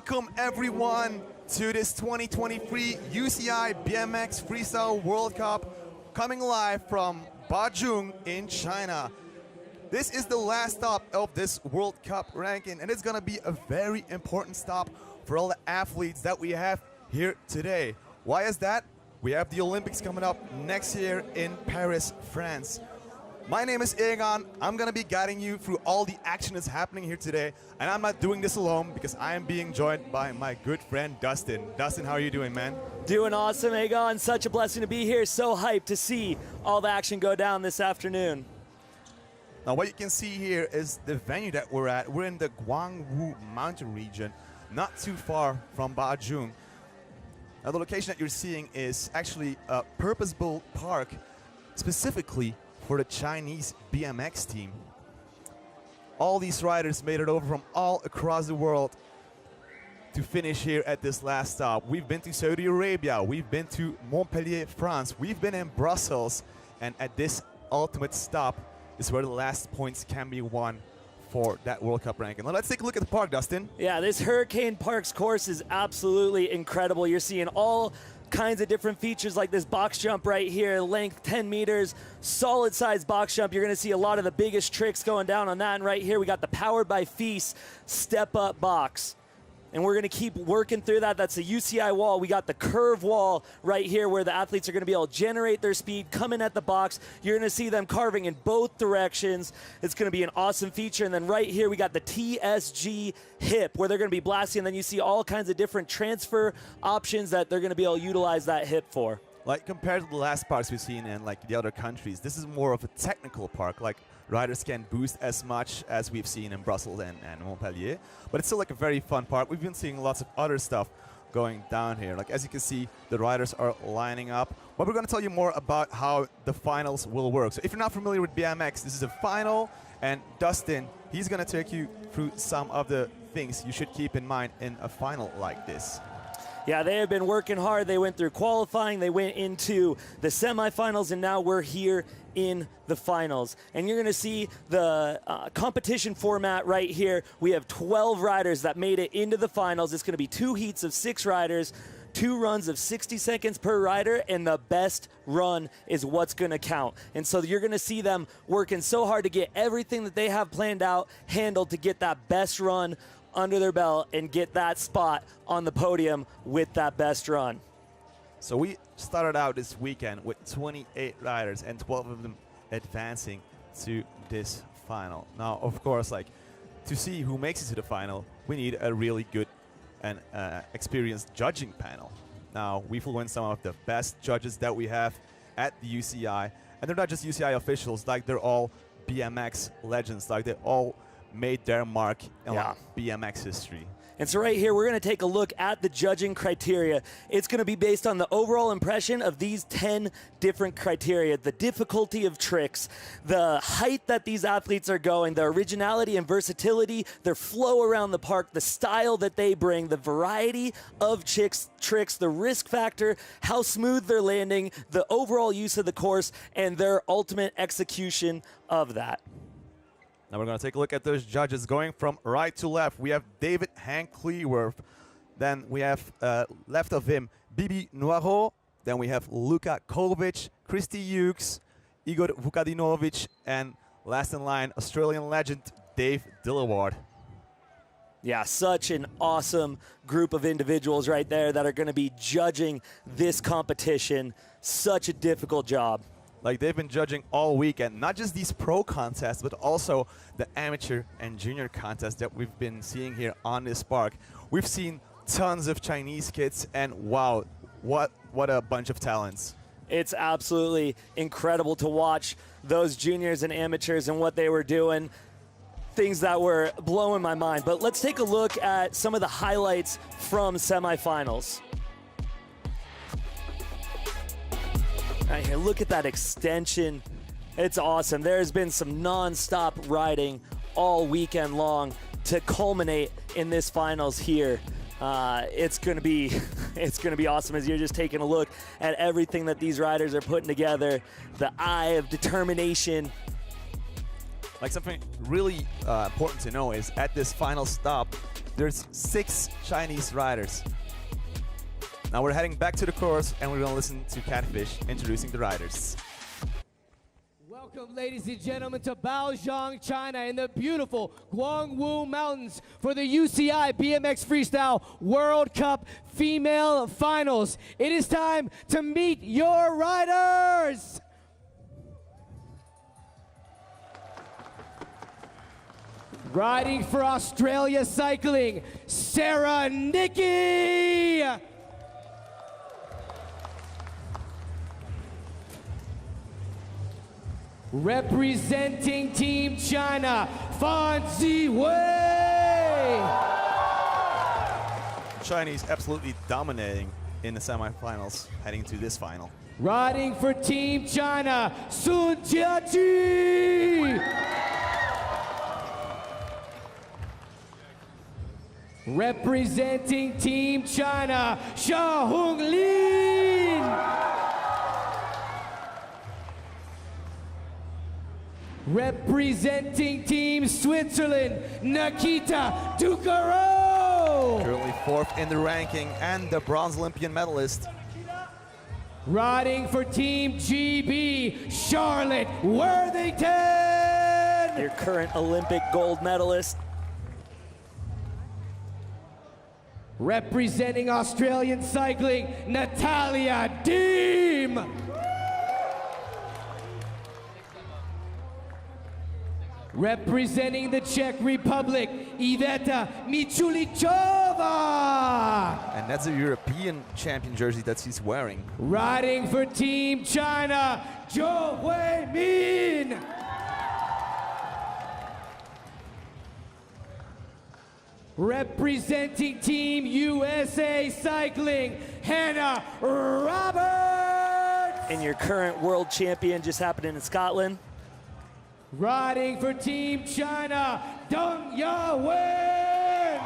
Welcome everyone to this 2023 UCI BMX Freestyle World Cup coming live from Bazhong in China. This is the last stop of this World Cup ranking, and it's gonna be a very important stop for all the athletes that we have here today. Why is that? We have the Olympics coming up next year in Paris, France. My name is Egan. I'm gonna be guiding you through all the action that's happening here today, and I'm not doing this alone because I am being joined by my good friend Dustin. Dustin, how are you doing, man? Doing awesome, Egan. Such a blessing to be here. So hyped to see all the action go down this afternoon. Now what you can see here is the venue that we're at. We're in the Guangwu mountain region, not too far from Bazhong. Now the location that you're seeing is actually a purpose-built park specifically for the Chinese BMX team. All these riders made it over from all across the world to finish here at this last stop. We've been to Saudi Arabia, we've been to Montpellier, France, we've been in Brussels, and at this ultimate stop is where the last points can be won for that World Cup ranking. Now let's take a look at the park, Dustin. Yeah, this Hurricane Parks course is absolutely incredible. You're seeing all kinds of different features like this box jump right here, length 10 meters, solid size box jump. You're gonna see a lot of the biggest tricks going down on that. And right here, we got the Powered by Feast step up box. And we're gonna keep working through that. That's a UCI wall. We got the curve wall right here where the athletes are gonna be able to generate their speed, come in at the box. You're gonna see them carving in both directions. It's gonna be an awesome feature. And then right here, we got the TSG hip where they're gonna be blasting. And then you see all kinds of different transfer options that they're gonna be able to utilize that hip for. Like compared to the last parks we've seen in like the other countries, this is more of a technical park. Like riders can't boost as much as we've seen in Brussels and Montpellier, but it's still like a very fun park. We've been seeing lots of other stuff going down here. Like as you can see, the riders are lining up. But we're going to tell you more about how the finals will work. So if you're not familiar with BMX, this is a final, and Dustin, he's going to take you through some of the things you should keep in mind in a final like this. Yeah, they have been working hard. They went through qualifying, they went into the semifinals, and now we're here in the finals. And you're gonna see the competition format right here. We have 12 riders that made it into the finals. It's gonna be 2 heats of 6 riders, 2 runs of 60 seconds per rider, and the best run is what's gonna count. And so you're gonna see them working so hard to get everything that they have planned out handled to get that best run under their belt and get that spot on the podium with that best run. So we started out this weekend with 28 riders and 12 of them advancing to this final. Now, of course, like to see who makes it to the final, we need a really good and experienced judging panel. Now, we flew in some of the best judges that we have at the UCI, and they're not just UCI officials, like they're all BMX legends, like they all made their mark in BMX history. And so right here, we're gonna take a look at the judging criteria. It's gonna be based on the overall impression of these 10 different criteria: the difficulty of tricks, the height that these athletes are going, the originality and versatility, their flow around the park, the style that they bring, the variety of tricks, the risk factor, how smooth they're landing, the overall use of the course, and their ultimate execution of that. Now we're going to take a look at those judges going from right to left. We have David Hank Cleworth. Then we have left of him Bibi Noiro. Then we have Luka Kovic, Christy Hughes, Igor Vukadinovic, and last in line, Australian legend Dave Dillaward. Yeah, such an awesome group of individuals right there that are going to be judging this competition. Such a difficult job. Like they've been judging all weekend, not just these pro contests, but also the amateur and junior contests that we've been seeing here on this park. We've seen tons of Chinese kids, and wow, what a bunch of talents. It's absolutely incredible to watch those juniors and amateurs and what they were doing. Things that were blowing my mind. But let's take a look at some of the highlights from semifinals. Right here, look at that extension. It's awesome. There's been some non-stop riding all weekend long to culminate in this finals here. It's gonna be awesome as you're just taking a look at everything that these riders are putting together. The eye of determination. Like something really important to know is at this final stop, there's 6 Chinese riders. Now we're heading back to the course and we're gonna listen to Catfish introducing the riders. Welcome, ladies and gentlemen, to Bazhong, China, in the beautiful Guangwu Mountains for the UCI BMX Freestyle World Cup Female Finals. It is time to meet your riders. Riding for Australia Cycling, Sarah Nicky. Representing Team China, Fan Ziwei. Chinese absolutely dominating in the semifinals, heading to this final. Riding for Team China, Sun Jiaqi. Representing Team China, Xia Honglin. Representing Team Switzerland, Nikita Ducaro. Currently 4th in the ranking and the bronze Olympian medalist. Riding for Team GB, Charlotte Worthington. Your current Olympic gold medalist. Representing Australian cycling, Natalia Deem. Representing the Czech Republic, Iveta Michulichova. And that's a European champion jersey that she's wearing. Riding for Team China, Zhou Huimin. Representing Team USA Cycling, Hannah Roberts. And your current world champion just happened in Scotland. Riding for Team China, Deng Yawen.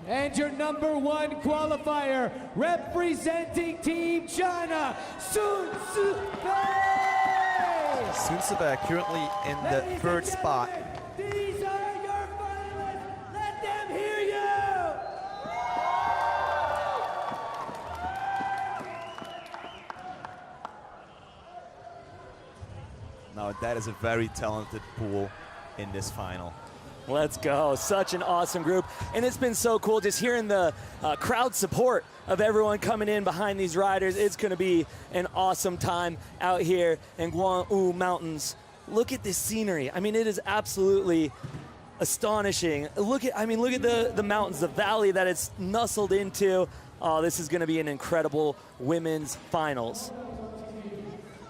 And your #1 qualifier, representing Team China, Sun Sibei. Sun Sibei currently in the 3rd spot. These are your finalists. Let them hear you. Now that is a very talented pool in this final. Let's go. Such an awesome group. And it's been so cool just hearing the crowd support of everyone coming in behind these riders. It's going to be an awesome time out here in Guangwu Mountains. Look at this scenery. I mean, it is absolutely astonishing. Look at the mountains, the valley that it's nestled into. Oh, this is going to be an incredible women's finals.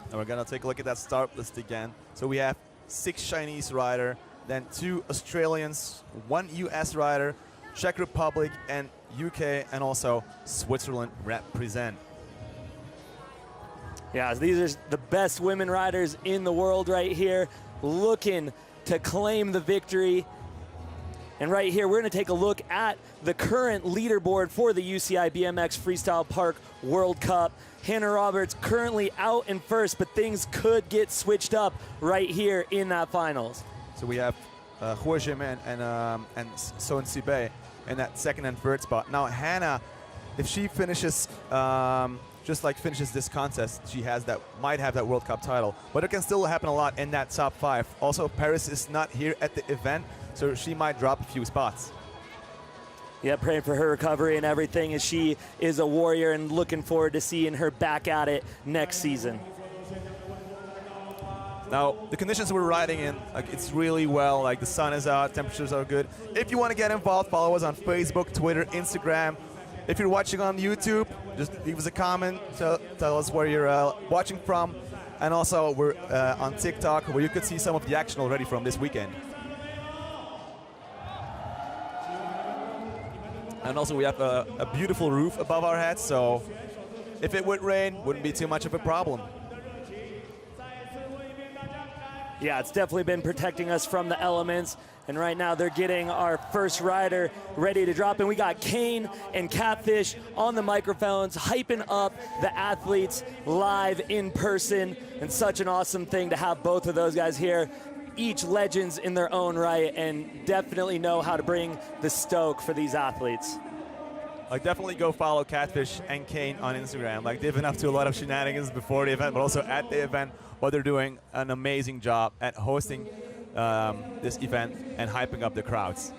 And we're gonna take a look at that start list again. So we have 6 Chinese rider, then 2 Australians, 1 US rider, Czech Republic and UK, and also Switzerland represent. Yeah, these are the best women riders in the world right here, looking to claim the victory. And right here, we're going to take a look at the current leaderboard for the UCI BMX Freestyle Park World Cup. Hannah Roberts currently out in 1st, but things could get switched up right here in that finals. So we have Hua Jimin and Sun Sibei in that 2nd and 3rd spot. Now Hannah, if she finishes finishes this contest, she might have that World Cup title. But it can still happen a lot in that top 5. Also, Paris is not here at the event, so she might drop a few spots. Yeah, praying for her recovery and everything, as she is a warrior and looking forward to seeing her back at it next season. Now, the conditions we're riding in, it's really well, the sun is out, temperatures are good. If you want to get involved, follow us on Facebook, Twitter, Instagram. If you're watching on YouTube, just leave us a comment, tell us where you're watching from. And also, we're on TikTok, where you could see some of the action already from this weekend. And also we have a beautiful roof above our heads, so if it would rain, wouldn't be too much of a problem. Yeah, it's definitely been protecting us from the elements. And right now they're getting our first rider ready to drop in. We got Kane and Catfish on the microphones, hyping up the athletes live in person. And such an awesome thing to have both of those guys here. Each legends in their own right, and definitely know how to bring the stoke for these athletes. Like, definitely go follow Catfish and Kane on Instagram. Like, they've been up to a lot of shenanigans before the event, but also at the event. But they're doing an amazing job at hosting this event and hyping up the crowds.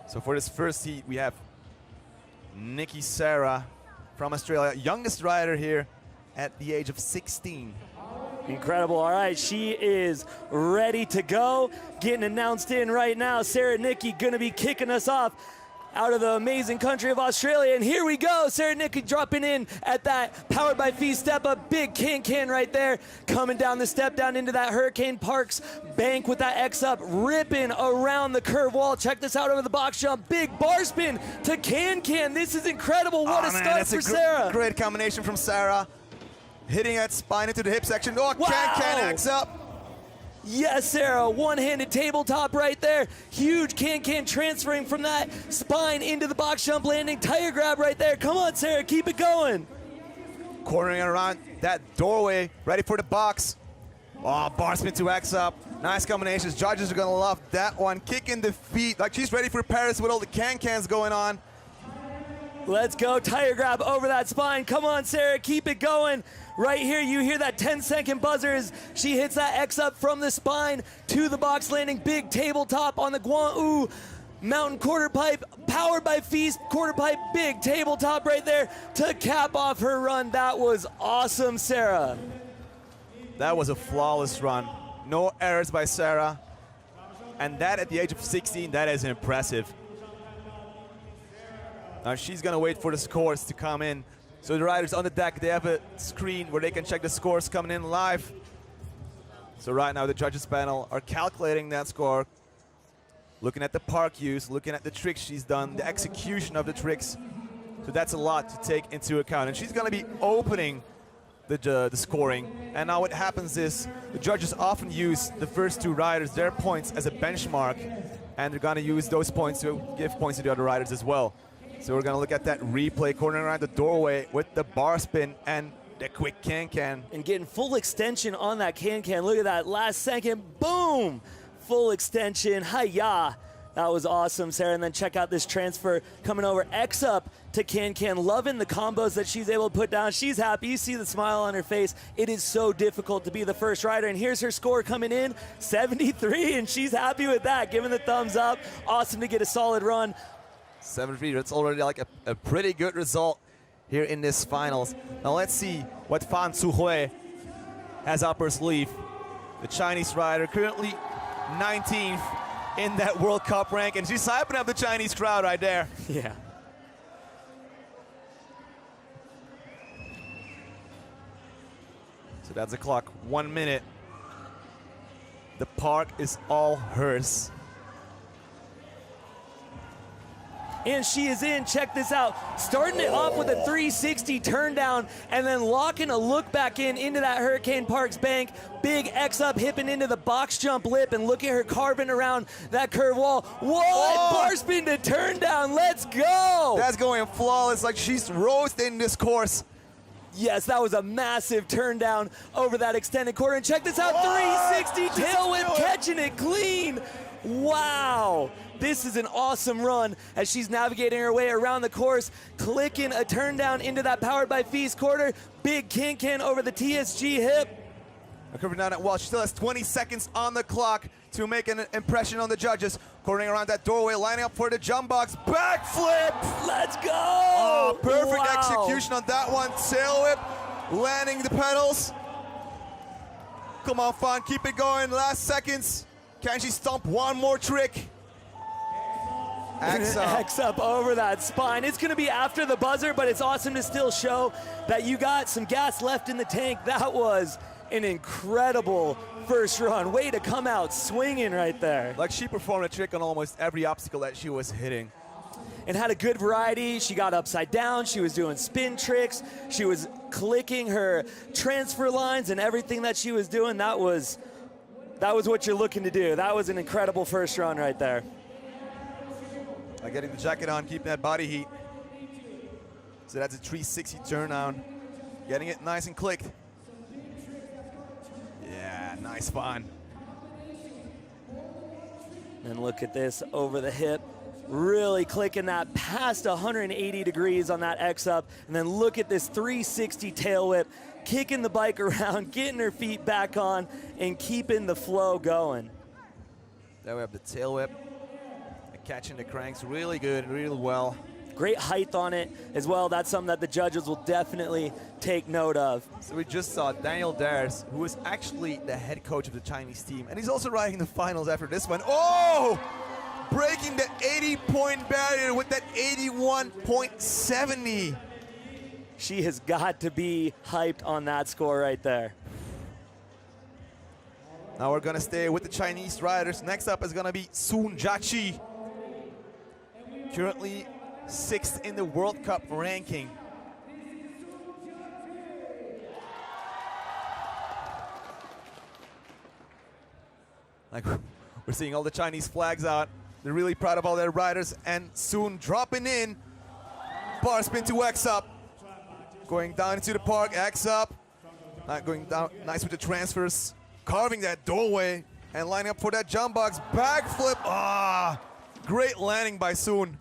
So for this first heat, we have Nikki Sarah from Australia, youngest rider here at the age of 16. Incredible. All right, she is ready to go. Getting announced in right now. Sarah Nicky going to be kicking us off out of the amazing country of Australia. And here we go. Sarah Nicky dropping in at that Powered by Fee step up. Big can right there. Coming down the step down into that Hurricane Parks bank with that X up. Ripping around the curve wall. Check this out over the box jump. Big bar spin to can. This is incredible. What a start for Sarah. Great combination from Sarah. Hitting that spine into the hip section. Oh, wow. can X up. Yes, Sarah, one-handed tabletop right there. Huge can transferring from that spine into the box jump landing. Tire grab right there. Come on, Sarah, keep it going. Cornering around that doorway, ready for the box. Oh, bar spin to X up. Nice combinations. Judges are gonna love that one. Kicking the feet, like she's ready for Paris with all the cans going on. Let's go, tire grab over that spine. Come on, Sarah, keep it going. Right here, you hear that 10-second buzzer as she hits that X up from the spine to the box landing. Big tabletop on the Guangwu Mountain quarter pipe, Powered by Feast quarter pipe. Big tabletop right there to cap off her run. That was awesome, Sarah. That was a flawless run. No errors by Sarah. And that at the age of 16, that is impressive. Now she's gonna wait for the scores to come in. So the riders on the deck, they have a screen where they can check the scores coming in live. So right now the judges panel are calculating that score, looking at the park use, looking at the tricks she's done, the execution of the tricks. So that's a lot to take into account. And she's gonna be opening the scoring. And now what happens is the judges often use the first two riders, their points, as a benchmark, and they're gonna use those points to give points to the other riders as well. So we're gonna look at that replay, cornering around the doorway with the bar spin and the quick can. And getting full extension on that can. Look at that last second, boom! Full extension, hi-ya. That was awesome, Sarah. And then check out this transfer coming over, X up to can. Loving the combos that she's able to put down. She's happy, you see the smile on her face. It is so difficult to be the first rider. And here's her score coming in, 73, and she's happy with that, giving the thumbs up. Awesome to get a solid run. 73, that's already like a pretty good result here in this finals. Now let's see what Fan Tzuhui has up her sleeve. The Chinese rider, currently 19th in that World Cup rank, and she's hyping up the Chinese crowd right there. Yeah. So that's the clock, 1 minute. The park is all hers. And she is in, check this out. Starting it off with a 360 turn down and then locking a look back into that Hurricane Parks bank. Big X up, hipping into the box jump lip, and look at her carving around that curve wall. What? Oh. Bar spin to turn down, let's go. That's going flawless, like she's roasting this course. Yes, that was a massive turn down over that extended corner. And check this out, 360 tail whip, catching it clean. Wow. This is an awesome run as she's navigating her way around the course, clicking a turn down into that Powered by Feast quarter. Big can over the TSG hip. Curving down that wall. She still has 20 seconds on the clock to make an impression on the judges. Cornering around that doorway, lining up for the jump box. Backflip! Let's go! Oh, perfect Wow. execution on that one. Tail whip, landing the pedals. Come on, Fan, keep it going. Last seconds. Can she stomp one more trick? X up over that spine. It's going to be after the buzzer, but it's awesome to still show that you got some gas left in the tank. That was an incredible first run. Way to come out swinging right there. Like she performed a trick on almost every obstacle that she was hitting. and had a good variety. She got upside down, she was doing spin tricks, she was clicking her transfer lines, and everything that she was doing, that was what you're looking to do. That was an incredible first run right there. Getting the jacket on, keeping that body heat. So that's a 360 turn down. Getting it nice and clicked. Yeah, nice fun. And look at this over the hip. Really clicking that past 180 degrees on that X up. And then look at this 360 tail whip, kicking the bike around, getting her feet back on, and keeping the flow going. There we have the tail whip. Catching the cranks really good, really well. Great height on it as well. That's something that the judges will definitely take note of. So we just saw Daniel Dares, who is actually the head coach of the Chinese team, and he's also riding the finals after this one. Oh! Breaking the 80-point barrier with that 81.70. She has got to be hyped on that score right there. Now we're gonna stay with the Chinese riders. Next up is gonna be Sun Jiaqi. Currently 6th in the World Cup ranking. Like, we're seeing all the Chinese flags out. They're really proud of all their riders, and soon dropping in. Bar spin to X up. Going down into the park, X up. Going down, nice with the transfers. Carving that doorway and lining up for that jump box. Backflip, great landing by Sun.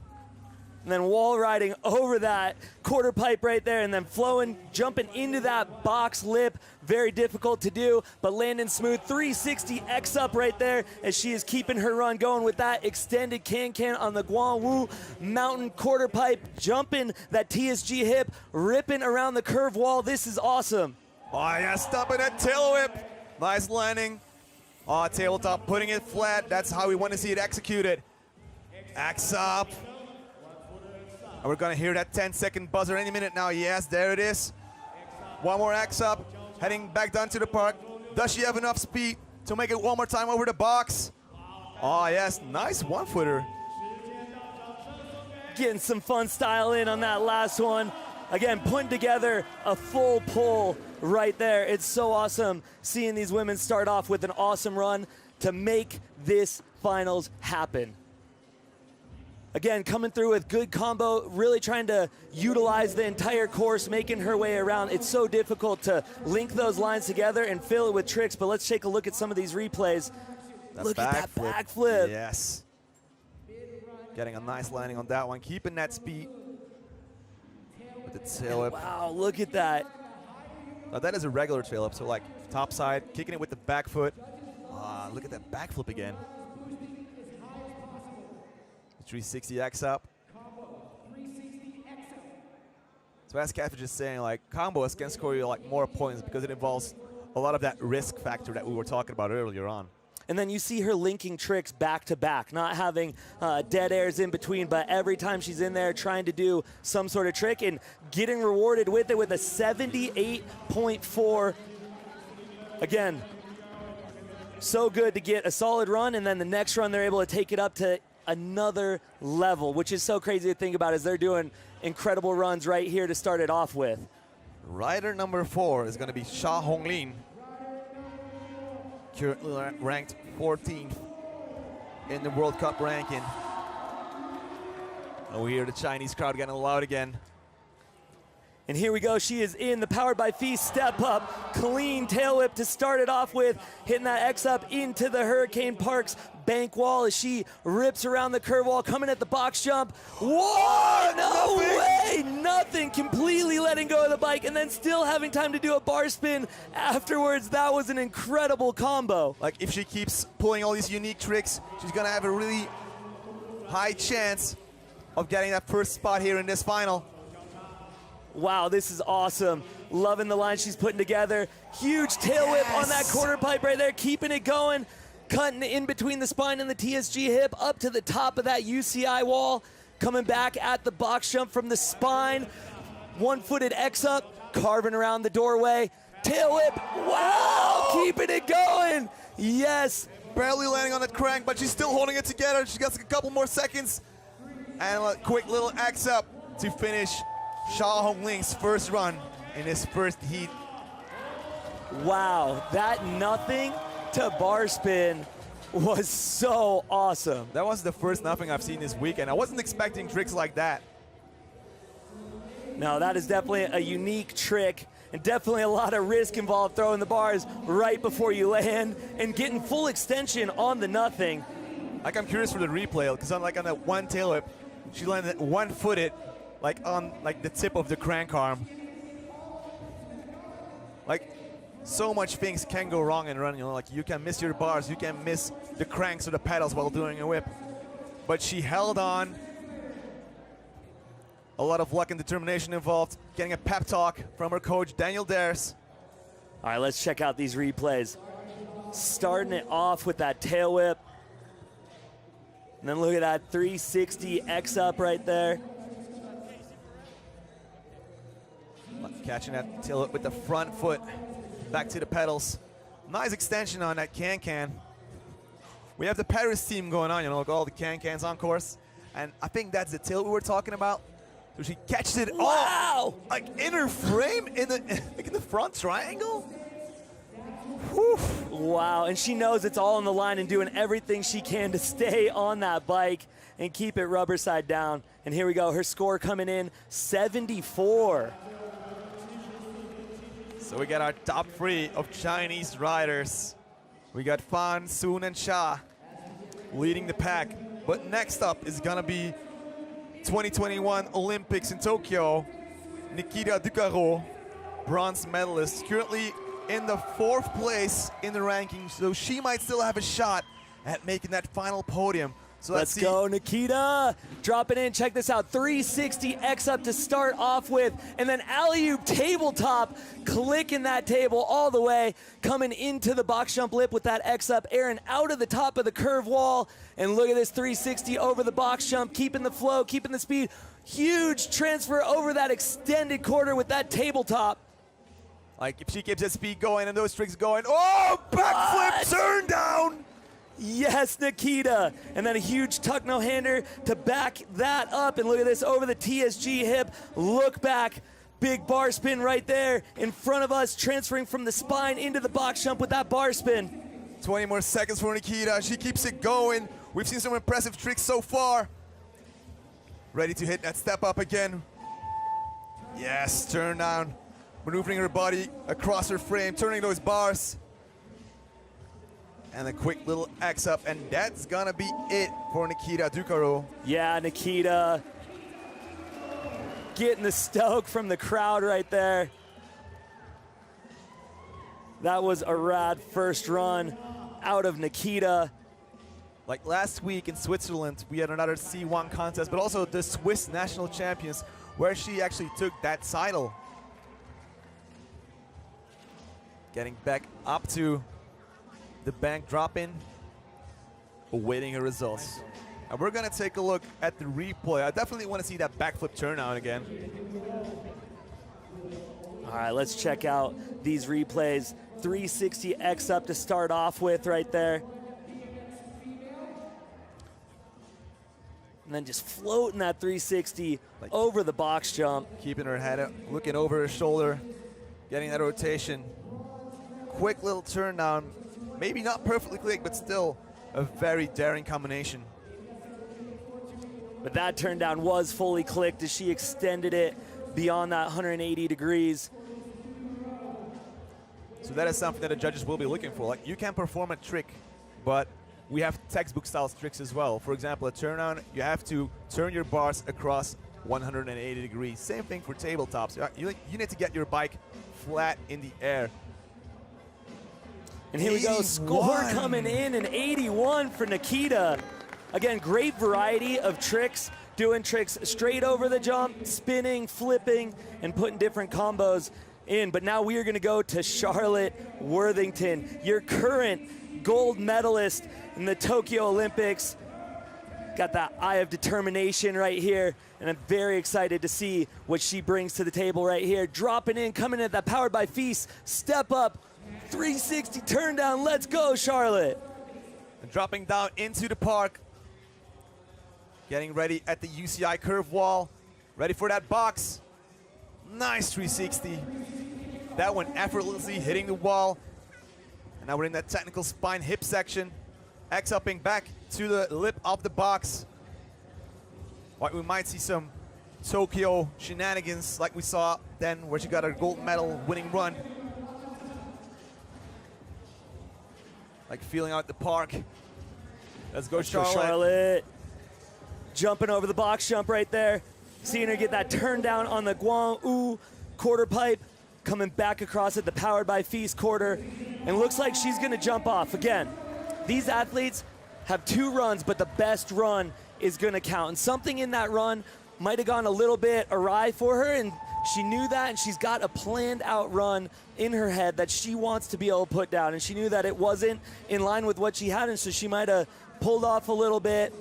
And then wall riding over that quarter pipe right there, and then flowing, jumping into that box lip. Very difficult to do, but landing smooth. 360 X up right there as she is keeping her run going with that extended can-can on the Guangwu Mountain quarter pipe, jumping that TSG hip, ripping around the curve wall. This is awesome. Oh yeah, stopping that tail whip. Nice landing. Oh, tabletop, putting it flat. That's how we want to see it executed. X up. And we're gonna hear that 10-second buzzer any minute now. Yes, there it is. One more X up, heading back down to the park. Does she have enough speed to make it one more time over the box? Oh yes, nice one-footer. Getting some fun style in on that last one. Again, putting together a full pull right there. It's so awesome seeing these women start off with an awesome run to make this finals happen. Again, coming through with good combo, really trying to utilize the entire course, making her way around. It's so difficult to link those lines together and fill it with tricks, but let's take a look at some of these replays. Look at that backflip. Yes. Getting a nice landing on that one, keeping that speed. With the tail whip. Wow, look at that. Now that is a regular tail whip, so like top side, kicking it with the back foot. Look at that backflip again. 360 X up. So as Kath was just saying, like combos can score you like more points because it involves a lot of that risk factor that we were talking about earlier on. And then you see her linking tricks back to back, not having dead airs in between, but every time she's in there trying to do some sort of trick and getting rewarded with it with a 78.4. Again, so good to get a solid run, and then the next run they're able to take it up to another level, which is so crazy to think about as they're doing incredible runs right here to start it off with. Rider number 4 is going to be Xia Honglin. Currently ranked 14th in the World Cup ranking. And we hear the Chinese crowd getting loud again. And here we go, she is in the Powered by Feast step up, clean tail whip to start it off with, hitting that X up into the Hurricane Parks bank wall as she rips around the curve wall, coming at the box jump. Whoa, no way, nothing, completely letting go of the bike and then still having time to do a bar spin afterwards. That was an incredible combo. Like if she keeps pulling all these unique tricks, she's gonna have a really high chance of getting that first spot here in this final. Wow, this is awesome. Loving the line she's putting together. Huge tail whip on that quarter pipe right there, keeping it going. Cutting in between the spine and the TSG hip up to the top of that UCI wall. Coming back at the box jump from the spine. One-footed X up, carving around the doorway. Tail whip, wow, keeping it going. Yes. Barely landing on that crank, but she's still holding it together. She got a couple more seconds. And a quick little X up to finish Sha Hong Ling's first run in his first heat. Wow, that nothing to bar spin was so awesome. That was the first nothing I've seen this weekend. I wasn't expecting tricks like that. No, that is definitely a unique trick and definitely a lot of risk involved throwing the bars right before you land and getting full extension on the nothing. Like, I'm curious for the replay because on that one tail whip, she landed one-footed, like on the tip of the crank arm. Like, so much things can go wrong in running. You know, like you can miss your bars, you can miss the cranks or the pedals while doing a whip. But she held on. A lot of luck and determination involved. Getting a pep talk from her coach, Daniel Dares. All right, let's check out these replays. Starting it off with that tail whip. And then look at that 360 X up right there. Catching that tail whip with the front foot. Back to the pedals. Nice extension on that can-can. We have the Paris team going on, you know, like all the can-cans on course. And I think that's the tilt we were talking about. So she catches it all, like in her frame, in the front triangle. Whew. Wow, and she knows it's all on the line and doing everything she can to stay on that bike and keep it rubber side down. And here we go, her score coming in 74. So we got our top three of Chinese riders. We got Fan, Sun, and Sha leading the pack. But next up is gonna be 2021 Olympics in Tokyo. Nikita Ducaro, bronze medalist, currently in the 4th place in the rankings, so she might still have a shot at making that final podium. So let's see. Go, Nikita. Drop it in. Check this out. 360 X up to start off with, and then alley-oop tabletop, clicking that table all the way, coming into the box jump lip with that X up, airing out of the top of the curve wall. And look at this 360 over the box jump, keeping the flow, keeping the speed. Huge transfer over that extended quarter with that tabletop. Like, if she keeps that speed going and those tricks going, oh, backflip, turn down. Yes, Nikita. And then a huge tuck no-hander to back that up. And look at this over the TSG hip. Look back. Big bar spin right there in front of us, transferring from the spine into the box jump with that bar spin. 20 more seconds for Nikita. She keeps it going. We've seen some impressive tricks so far. Ready to hit that step up again. Yes, turn down. Maneuvering her body across her frame, turning those bars. And a quick little X up, and that's gonna be it for Nikita Ducaro. Yeah, Nikita getting the stoke from the crowd right there. That was a rad first run out of Nikita. Like last week in Switzerland, we had another C1 contest, but also the Swiss national champions, where she actually took that title. Getting back up to the bank drop-in, awaiting her results. And we're gonna take a look at the replay. I definitely wanna see that backflip turnout again. All right, let's check out these replays. 360 X up to start off with right there. And then just floating that 360 over the box jump. Keeping her head up, looking over her shoulder, getting that rotation. Quick little turn down. Maybe not perfectly clicked, but still a very daring combination. But that turn down was fully clicked as she extended it beyond that 180 degrees. So that is something that the judges will be looking for. Like, you can perform a trick, but we have textbook style tricks as well. For example, a turn down, you have to turn your bars across 180 degrees. Same thing for tabletops. You need to get your bike flat in the air. And here we go, score coming in an 81 for Nikita. Again, great variety of tricks, doing tricks straight over the jump, spinning, flipping, and putting different combos in. But now we are gonna go to Charlotte Worthington, your current gold medalist in the Tokyo Olympics. Got that eye of determination right here, and I'm very excited to see what she brings to the table right here. Dropping in, coming in that powered by Feast, step up, 360 turn down, let's go, Charlotte. And dropping down into the park. Getting ready at the UCI curve wall. Ready for that box. Nice 360. That one effortlessly hitting the wall. And now we're in that technical spine hip section. X-upping back to the lip of the box. What we might see some Tokyo shenanigans like we saw then where she got her gold medal winning run. Like feeling out the park. Let's go, Charlotte. Jumping over the box jump right there. Seeing her get that turn down on the Guang-Wu quarter pipe. Coming back across at the Powered by Feast quarter. And looks like she's gonna jump off. Again, these athletes have 2 runs, but the best run is gonna count. And something in that run might have gone a little bit awry for her, and she knew that, and she's got a planned out run in her head that she wants to be able to put down. And she knew that it wasn't in line with what she had, and so she might have pulled off a little bit,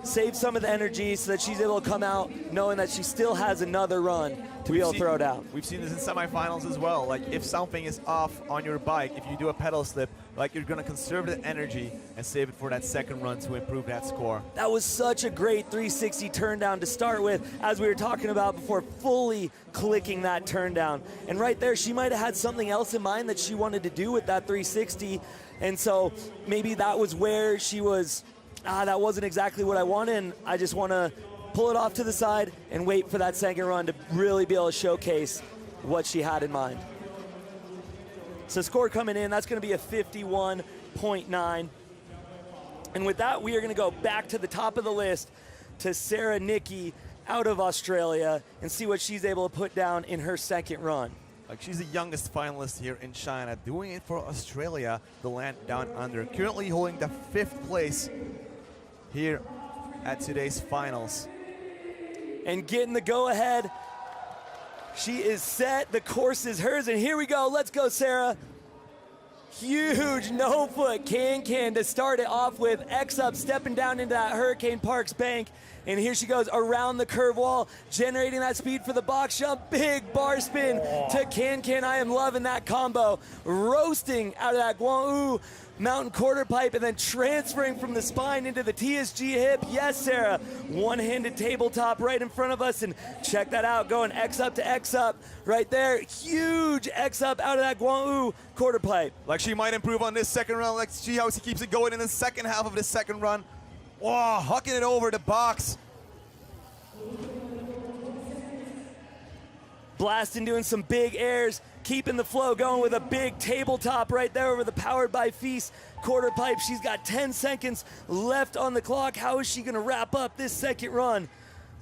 saved some of the energy so that she's able to come out knowing that she still has another run to be able to throw down. We've seen this in semifinals as well. Like if something is off on your bike, if you do a pedal slip, like you're gonna conserve the energy and save it for that second run to improve that score. That was such a great 360 turn down to start with, as we were talking about before, fully clicking that turn down. And right there, she might have had something else in mind that she wanted to do with that 360. And so maybe that was where she was, that wasn't exactly what I wanted, and I just want to pull it off to the side and wait for that second run to really be able to showcase what she had in mind. So score coming in, that's going to be a 51.9. And with that, we are going to go back to the top of the list to Sarah Nicky out of Australia and see what she's able to put down in her second run. Like she's the youngest finalist here in China, doing it for Australia, the land down under. Currently holding the 5th place here at today's finals. And getting the go-ahead. She is set, the course is hers, and here we go. Let's go, Sarah. Huge no-foot can to start it off with. X-up, stepping down into that Hurricane Parks bank. And here she goes around the curve wall, generating that speed for the box jump. Big bar spin to can. I am loving that combo. Roasting out of that Guang-Wu mountain quarter pipe and then transferring from the spine into the TSG hip. Yes, Sarah. One-handed tabletop right in front of us, and check that out, going X-up to X-up right there. Huge X-up out of that Guang-Wu quarter pipe. Like she might improve on this second run. Let's see how she keeps it going in the second half of the second run. Wow, hucking it over the box. Blasting, doing some big airs, keeping the flow going with a big tabletop right there over the Powered by Feast quarter pipe. She's got 10 seconds left on the clock. How is she gonna wrap up this second run?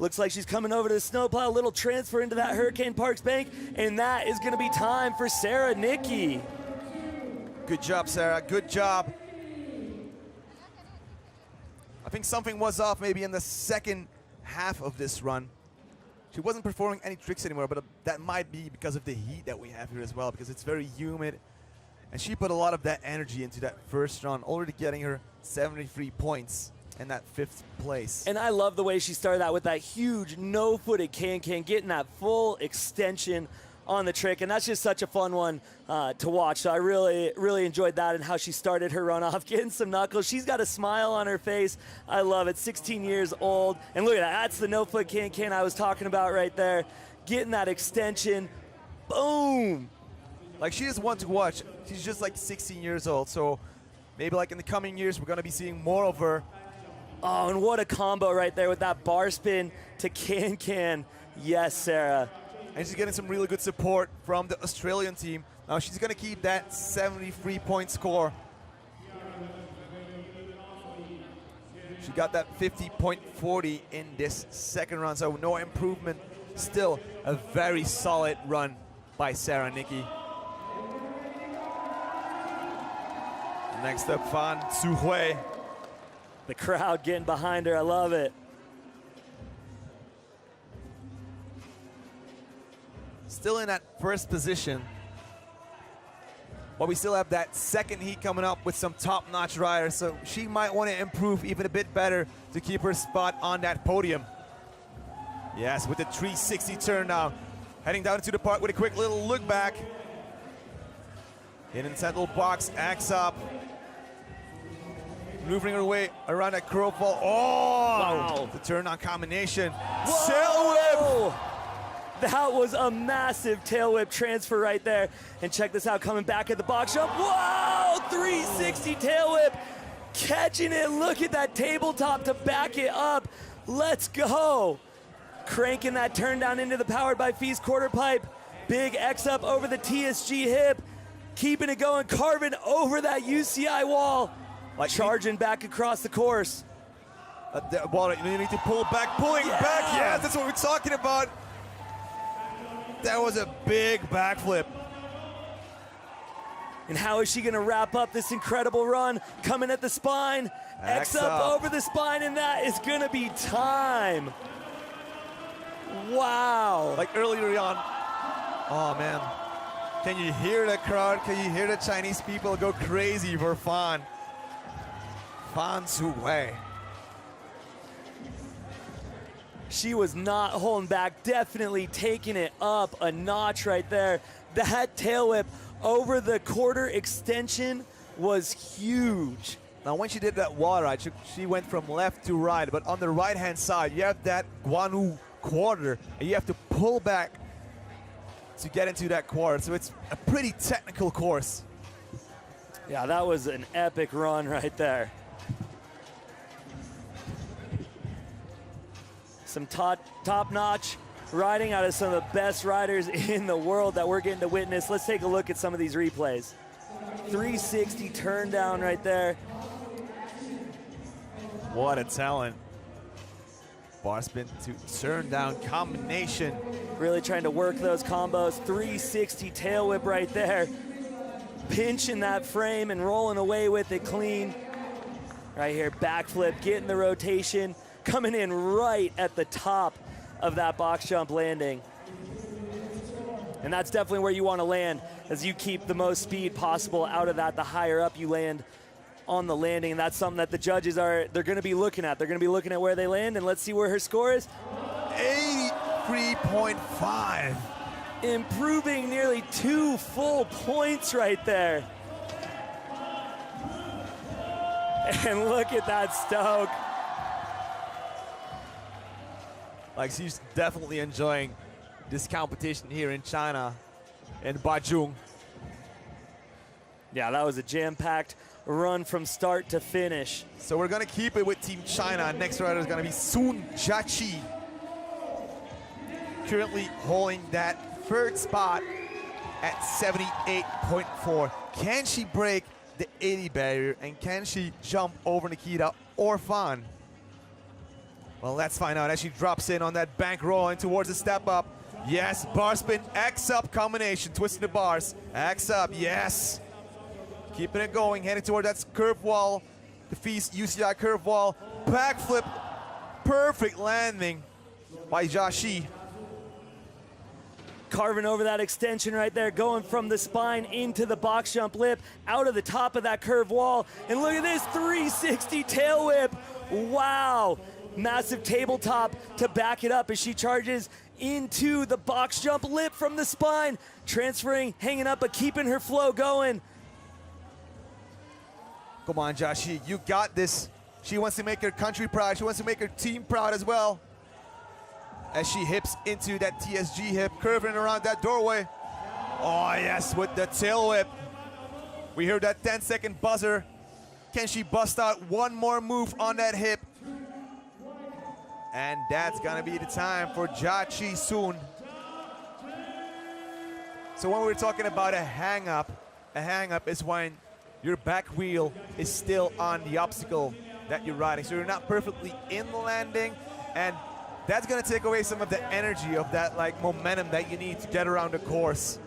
Looks like she's coming over to the snowplow, a little transfer into that Hurricane Parks bank, and that is gonna be time for Sarah Nicky. Good job, Sarah, good job. I think something was off maybe in the second half of this run. She wasn't performing any tricks anymore, but that might be because of the heat that we have here as well, because it's very humid. And she put a lot of that energy into that first run, already getting her 73 points in that 5th place. And I love the way she started that with that huge no-footed can, getting that full extension on the trick, and that's just such a fun one to watch. So I really enjoyed that and how she started her run off, getting some knuckles. She's got a smile on her face. I love it. 16 years old, and look at that. That's the no-foot can I was talking about right there. Getting that extension. Boom. Like she is one to watch. She's just like 16 years old, so maybe like in the coming years we're gonna be seeing more of her. Oh, and what a combo right there with that bar spin to can. Yes, Sarah. And she's getting some really good support from the Australian team. Now she's gonna keep that 73-point score. She got that 50.40 in this second run, so no improvement. Still a very solid run by Sarah Nicky. Next up, Fan Tzuhui. The crowd getting behind her. I love it. Still in that first position. But we still have that second heat coming up with some top-notch riders, so she might want to improve even a bit better to keep her spot on that podium. Yes, with the 360 turn now. Heading down into the park with a quick little look back. In the central box, X up. maneuvering her way around that curveball. Oh! Wow. The turn on combination. Whoa! Tail whip! That was a massive tail whip transfer right there. And check this out, coming back at the box jump. Whoa! 360 tail whip. Catching it. Look at that tabletop to back it up. Let's go. Cranking that turn down into the powered by Feast quarter pipe. Big X up over the TSG hip. Keeping it going, carving over that UCI wall. Like charging back across the course. Well, you need to pull back, pulling back. Yes, that's what we're talking about. That was a big backflip. And how is she gonna wrap up this incredible run? Coming at the spine, X up over the spine, and that is gonna be time. Wow. Like earlier on, oh man. Can you hear the crowd? Can you hear the Chinese people go crazy for Fan? Fan Suwei. She was not holding back, definitely taking it up a notch right there. That tail whip over the quarter extension was huge. Now when she did that wall ride, she went from left to right, but on the right-hand side, you have that Guanyu quarter, and you have to pull back to get into that quarter, so it's a pretty technical course. Yeah, that was an epic run right there. Some top-notch riding out of some of the best riders in the world that we're getting to witness. Let's take a look at some of these replays. 360 turn down right there. What a talent. Bar spin to turn down combination. Really trying to work those combos. 360 tail whip right there. Pinching that frame and rolling away with it clean. Right here, backflip, getting the rotation. Coming in right at the top of that box jump landing. And that's definitely where you want to land as you keep the most speed possible out of that. The higher up you land on the landing, and that's something that the judges they're going to be looking at. They're going to be looking at where they land, and let's see where her score is. 83.5. Improving nearly 2 full points right there. And look at that stoke. Like, she's definitely enjoying this competition here in China, in Bazhong. Yeah, that was a jam-packed run from start to finish. So we're gonna keep it with Team China. Next rider is gonna be Sun Jiaqi. Currently holding that third spot at 78.4. Can she break the 80 barrier, and can she jump over Nikita or Fan? Well, let's find out as she drops in on that bank roll and towards the step up. Yes, bar spin, X up combination, twisting the bars. X up, yes. Keeping it going, heading toward that curve wall. The Feast UCI curve wall. Backflip, perfect landing by Jiaqi. Carving over that extension right there, going from the spine into the box jump lip, out of the top of that curve wall. And look at this 360 tail whip. Wow. Massive tabletop to back it up as she charges into the box jump lip from the spine. Transferring, hanging up, but keeping her flow going. Come on, Jiaqi, you got this. She wants to make her country proud. She wants to make her team proud as well. As she hips into that TSG hip, curving around that doorway. Oh yes, with the tail whip. We heard that 10-second buzzer. Can she bust out one more move on that hip? And that's gonna be the time for Jiaqi Sun. So when we're talking about a hang-up is when your back wheel is still on the obstacle that you're riding. So you're not perfectly in the landing, and that's gonna take away some of the energy of that like momentum that you need to get around the course.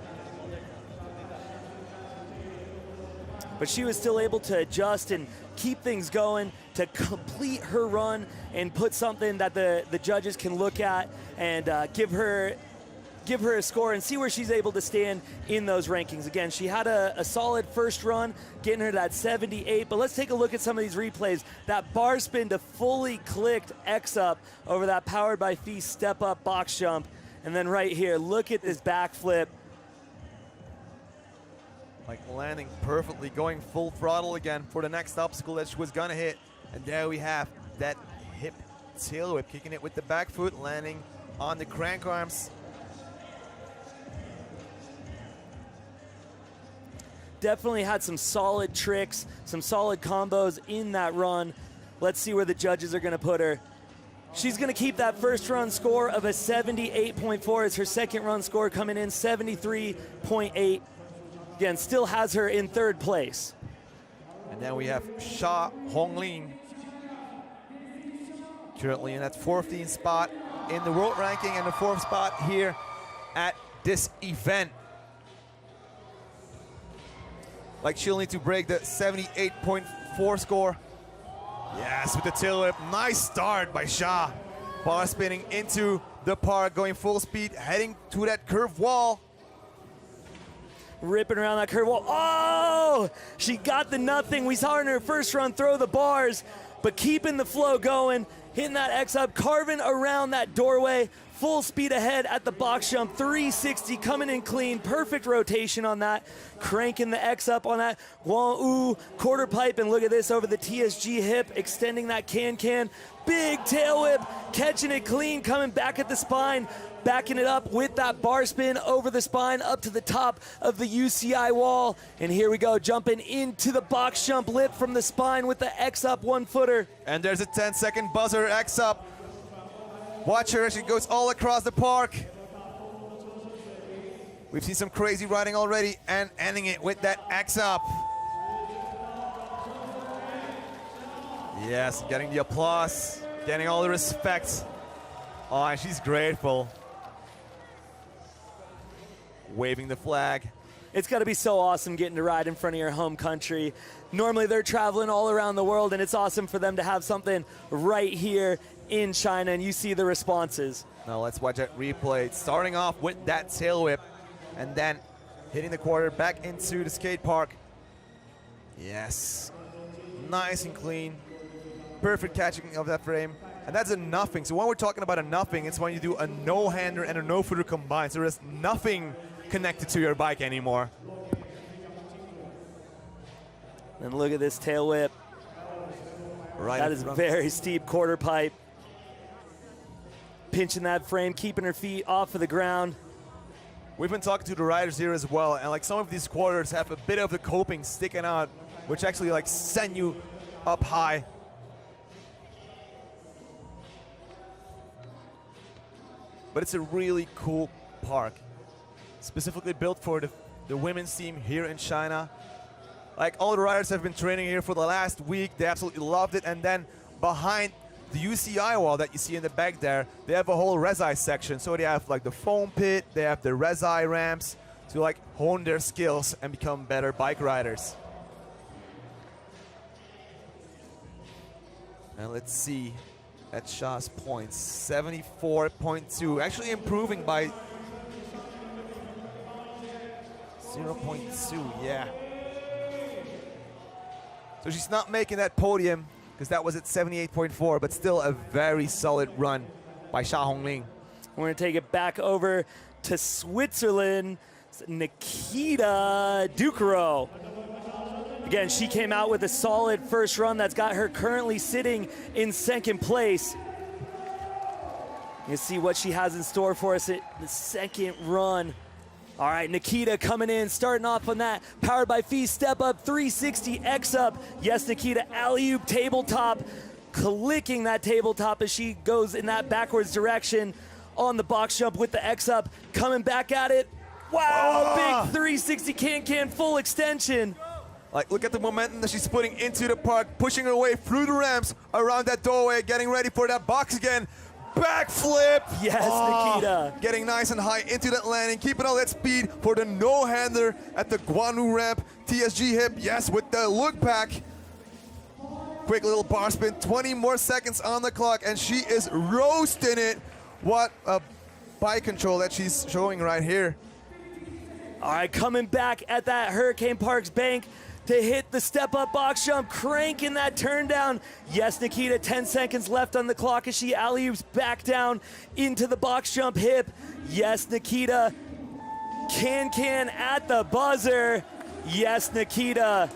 But she was still able to adjust and keep things going to complete her run and put something that the judges can look at and give her a score and see where she's able to stand in those rankings. Again, she had a solid first run, getting her to that 78, but let's take a look at some of these replays. That bar spin to fully clicked X up over that powered by Feast step up box jump. And then right here, look at this backflip. Like landing perfectly, going full throttle again for the next obstacle that she was gonna hit. And there we have that hip tail whip, kicking it with the back foot, landing on the crank arms. Definitely had some solid tricks, some solid combos in that run. Let's see where the judges are gonna put her. She's gonna keep that first run score of a 78.4 as her second run score coming in 73.8. Again, still has her in third place. And then we have Sha Honglin, currently in that 14th spot in the world ranking and the 4th spot here at this event. Like she'll need to break the 78.4 score. Yes, with the tail whip. Nice start by Sha. Bar spinning into the park, going full speed, heading to that curved wall. Ripping around that curve wall. Oh! She got the nothing. We saw her in her first run throw the bars, but keeping the flow going, hitting that X up, carving around that doorway, full speed ahead at the box jump, 360 coming in clean, perfect rotation on that, cranking the X up on that Wang quarter pipe, and look at this over the TSG hip, extending that can, big tail whip, catching it clean, coming back at the spine, backing it up with that bar spin over the spine up to the top of the UCI wall. And here we go, jumping into the box jump lip from the spine with the X up 1-footer. And there's a 10-second buzzer X up. Watch her as she goes all across the park. We've seen some crazy riding already, and ending it with that X up. Yes, getting the applause, getting all the respect. Oh, and she's grateful. Waving the flag. It's got to be so awesome getting to ride in front of your home country. Normally they're traveling all around the world, and it's awesome for them to have something right here in China, and you see the responses. Now let's watch that replay. Starting off with that tail whip, and then hitting the quarter back into the skate park. Yes, nice and clean. Perfect catching of that frame. And that's a nothing. So when we're talking about a nothing, it's when you do a no-hander and a no-footer combined. So there's nothing connected to your bike anymore. And look at this tail whip. Right. That is very steep quarter pipe. Pinching that frame, keeping her feet off of the ground. We've been talking to the riders here as well, and like some of these quarters have a bit of the coping sticking out, which actually like send you up high. But it's a really cool park, specifically built for the women's team here in China. Like all the riders have been training here for the last week. They absolutely loved it. And then behind the UCI wall that you see in the back there, they have a whole Resi section. So they have like the foam pit, they have the Resi ramps to like hone their skills and become better bike riders. And let's see at Sha's points, 74.2, actually improving by 0.2, yeah. So she's not making that podium because that was at 78.4, but still a very solid run by Sha Honglin. We're gonna take it back over to Switzerland. It's Nikita Ducaro. Again, she came out with a solid first run that's got her currently sitting in second place. You see what she has in store for us at the second run. All right, Nikita coming in, starting off on that powered by Fee step up, 360 X up. Yes, Nikita, alley-oop tabletop, clicking that tabletop as she goes in that backwards direction on the box jump with the X up, coming back at it. Wow, big 360 can full extension. Like, look at the momentum that she's putting into the park, pushing her way through the ramps, around that doorway, getting ready for that box again. Backflip! Yes, Nikita. Getting nice and high into that landing, keeping all that speed for the no-hander at the Guanu ramp. TSG hip, yes, with the look back. Quick little bar spin, 20 more seconds on the clock, and she is roasting it. What a bike control that she's showing right here. All right, coming back at that Hurricane Parks bank to hit the step-up box jump, cranking that turn down. Yes, Nikita, 10 seconds left on the clock as she alley-oops back down into the box jump hip. Yes, Nikita, can at the buzzer. Yes, Nikita,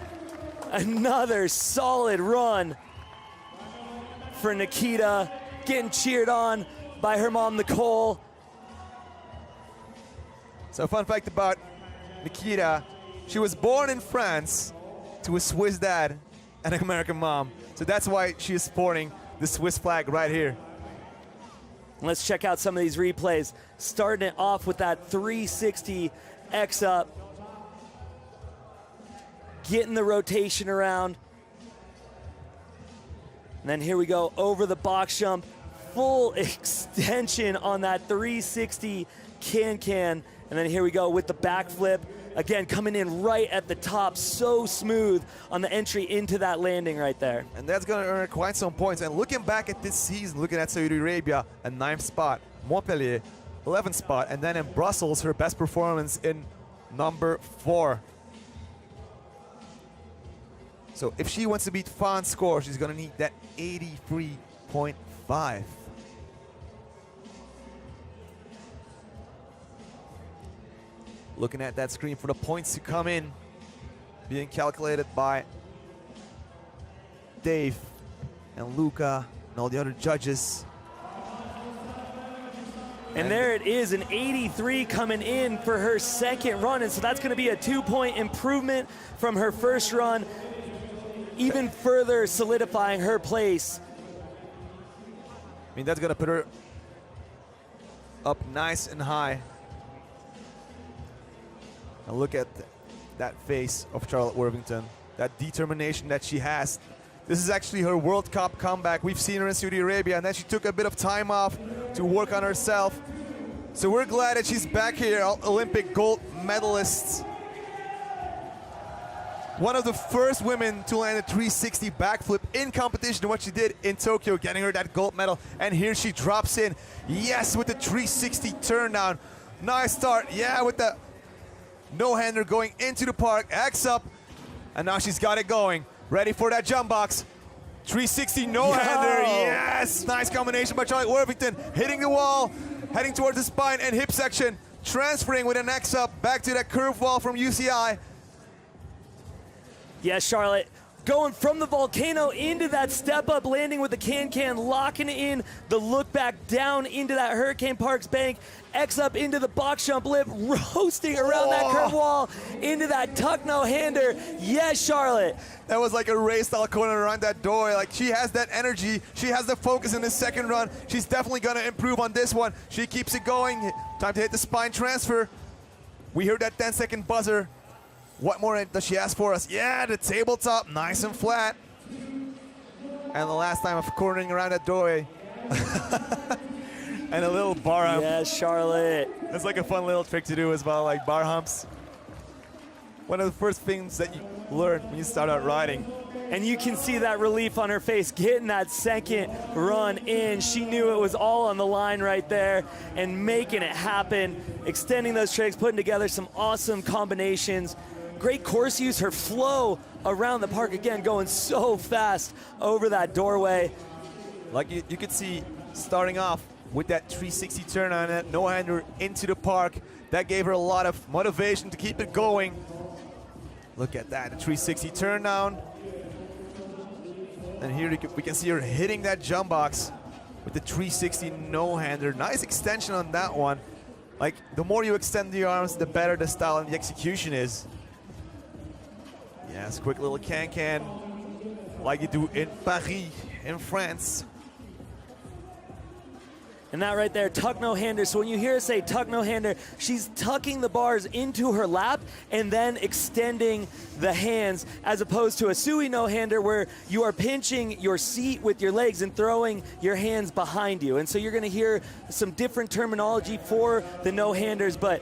another solid run for Nikita, getting cheered on by her mom, Nicole. So fun fact about Nikita, she was born in France to a Swiss dad and an American mom. So that's why she is sporting the Swiss flag right here. Let's check out some of these replays. Starting it off with that 360 X up. Getting the rotation around. And then here we go over the box jump. Full extension on that 360 can. And then here we go with the backflip. Again, coming in right at the top, so smooth on the entry into that landing right there. And that's going to earn quite some points. And looking back at this season, looking at Saudi Arabia, a 9th spot, Montpellier, 11th spot, and then in Brussels, her best performance in number 4. So if she wants to beat Fahn's score, she's going to need that 83.5. Looking at that screen for the points to come in, being calculated by Dave and Luca and all the other judges. And there it is, an 83 coming in for her second run. And so that's going to be a 2-point improvement from her first run, even further solidifying her place. I mean, that's going to put her up nice and high. And look at that face of Charlotte Worthington, that determination that she has. This is actually her World Cup comeback. We've seen her in Saudi Arabia, and then she took a bit of time off to work on herself. So we're glad that she's back here, Olympic gold medalist. One of the first women to land a 360 backflip in competition, what she did in Tokyo, getting her that gold medal. And here she drops in, yes, with the 360 turn down. Nice start, yeah, with the no-hander going into the park, X up, and now she's got it going. Ready for that jump box. 360 no-hander, yes! Nice combination by Charlotte Worthington, hitting the wall, heading towards the spine and hip section, transferring with an X up back to that curve wall from UCI. Yes, Charlotte, going from the volcano into that step-up landing with the can, locking in the look back down into that Hurricane Parks bank, X up into the box jump lip, roasting around that curve wall into that tuck no-hander. Yes, Charlotte. That was like a race style corner around that door. Like, she has that energy. She has the focus in this second run. She's definitely going to improve on this one. She keeps it going. Time to hit the spine transfer. We heard that 10-second buzzer. What more does she ask for us? Yeah, the tabletop, nice and flat. And the last time of cornering around that doorway. And a little bar hump. Yes, Charlotte. That's like a fun little trick to do as well, like bar humps. One of the first things that you learn when you start out riding. And you can see that relief on her face, getting that second run in. She knew it was all on the line right there and making it happen, extending those tricks, putting together some awesome combinations. Great course use, her flow around the park, again, going so fast over that doorway. Like you could see, starting off with that 360 turn on it, no-hander into the park. That gave her a lot of motivation to keep it going. Look at that, the 360 turn down. And here we can see her hitting that jump box with the 360 no-hander. Nice extension on that one. Like, the more you extend the arms, the better the style and the execution is. Yes, quick little can like you do in Paris, in France. And that right there, tuck no-hander. So when you hear her say tuck no-hander, she's tucking the bars into her lap and then extending the hands, as opposed to a sui no-hander where you are pinching your seat with your legs and throwing your hands behind you. And so you're gonna hear some different terminology for the no-handers, but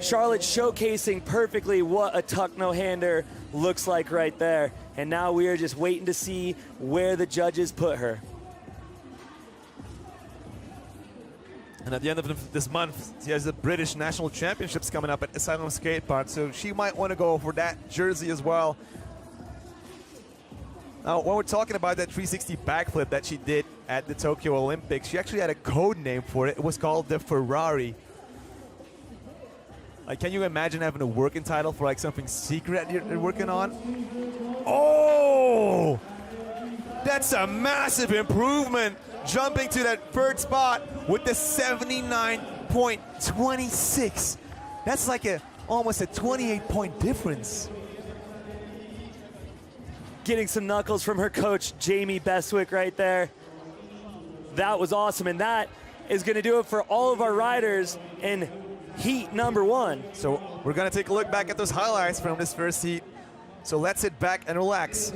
Charlotte showcasing perfectly what a tuck no-hander looks like right there. And now we are just waiting to see where the judges put her. And at the end of this month, she has the British National Championships coming up at Asylum Skate Park, so she might want to go for that jersey as well. Now, when we're talking about that 360 backflip that she did at the Tokyo Olympics, she actually had a code name for it. It was called the Ferrari. Like, can you imagine having a working title for like something secret you're working on? Oh, that's a massive improvement. Jumping to that third spot with the 79.26. That's like almost a 28-point difference. Getting some knuckles from her coach, Jamie Beswick, right there. That was awesome, and that is going to do it for all of our riders in heat number 1. So we're going to take a look back at those highlights from this first heat. So let's sit back and relax.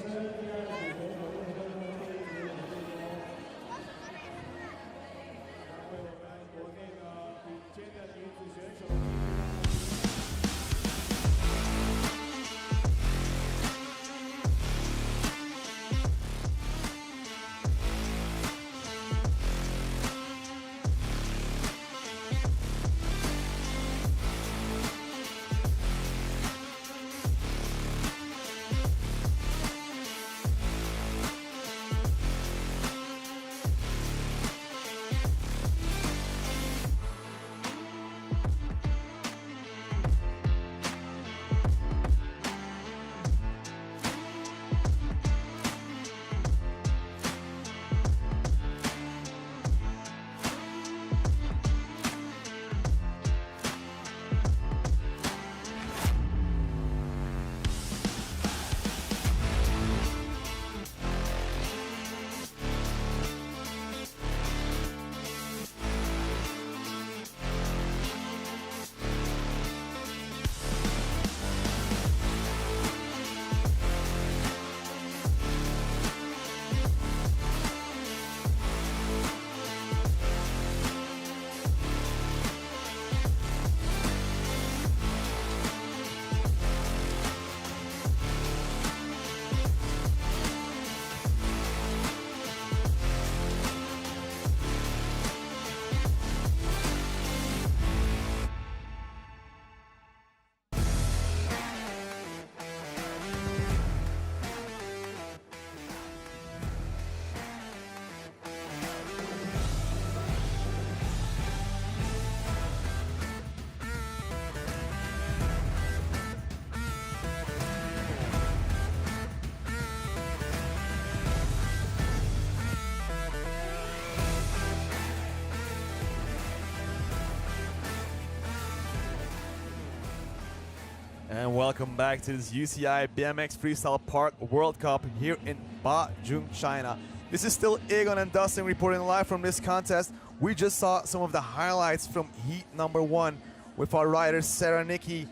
And welcome back to this UCI BMX Freestyle Park World Cup here in Bazhong, China. This is still Egon and Dustin reporting live from this contest. We just saw some of the highlights from heat number 1 with our riders Sarah Nicky,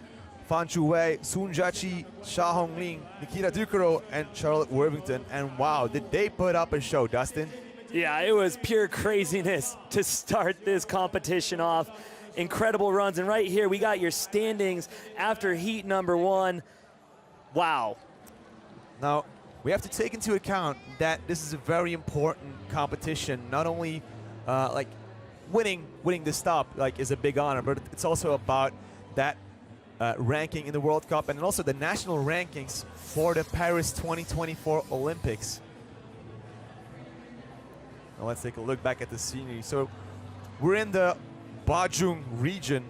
Fan Chu Wei, Sun Jiaqi, Xia Hongling, Nikita Ducaro, and Charlotte Worthington. And wow, did they put up a show, Dustin? Yeah, it was pure craziness to start this competition off. Incredible runs, and right here we got your standings after heat number 1. Wow. Now, we have to take into account that this is a very important competition. Not only like winning the stop like is a big honor, but it's also about that ranking in the World Cup and also the national rankings for the Paris 2024 Olympics. Now let's take a look back at the scenery. So we're in the Bazhong region.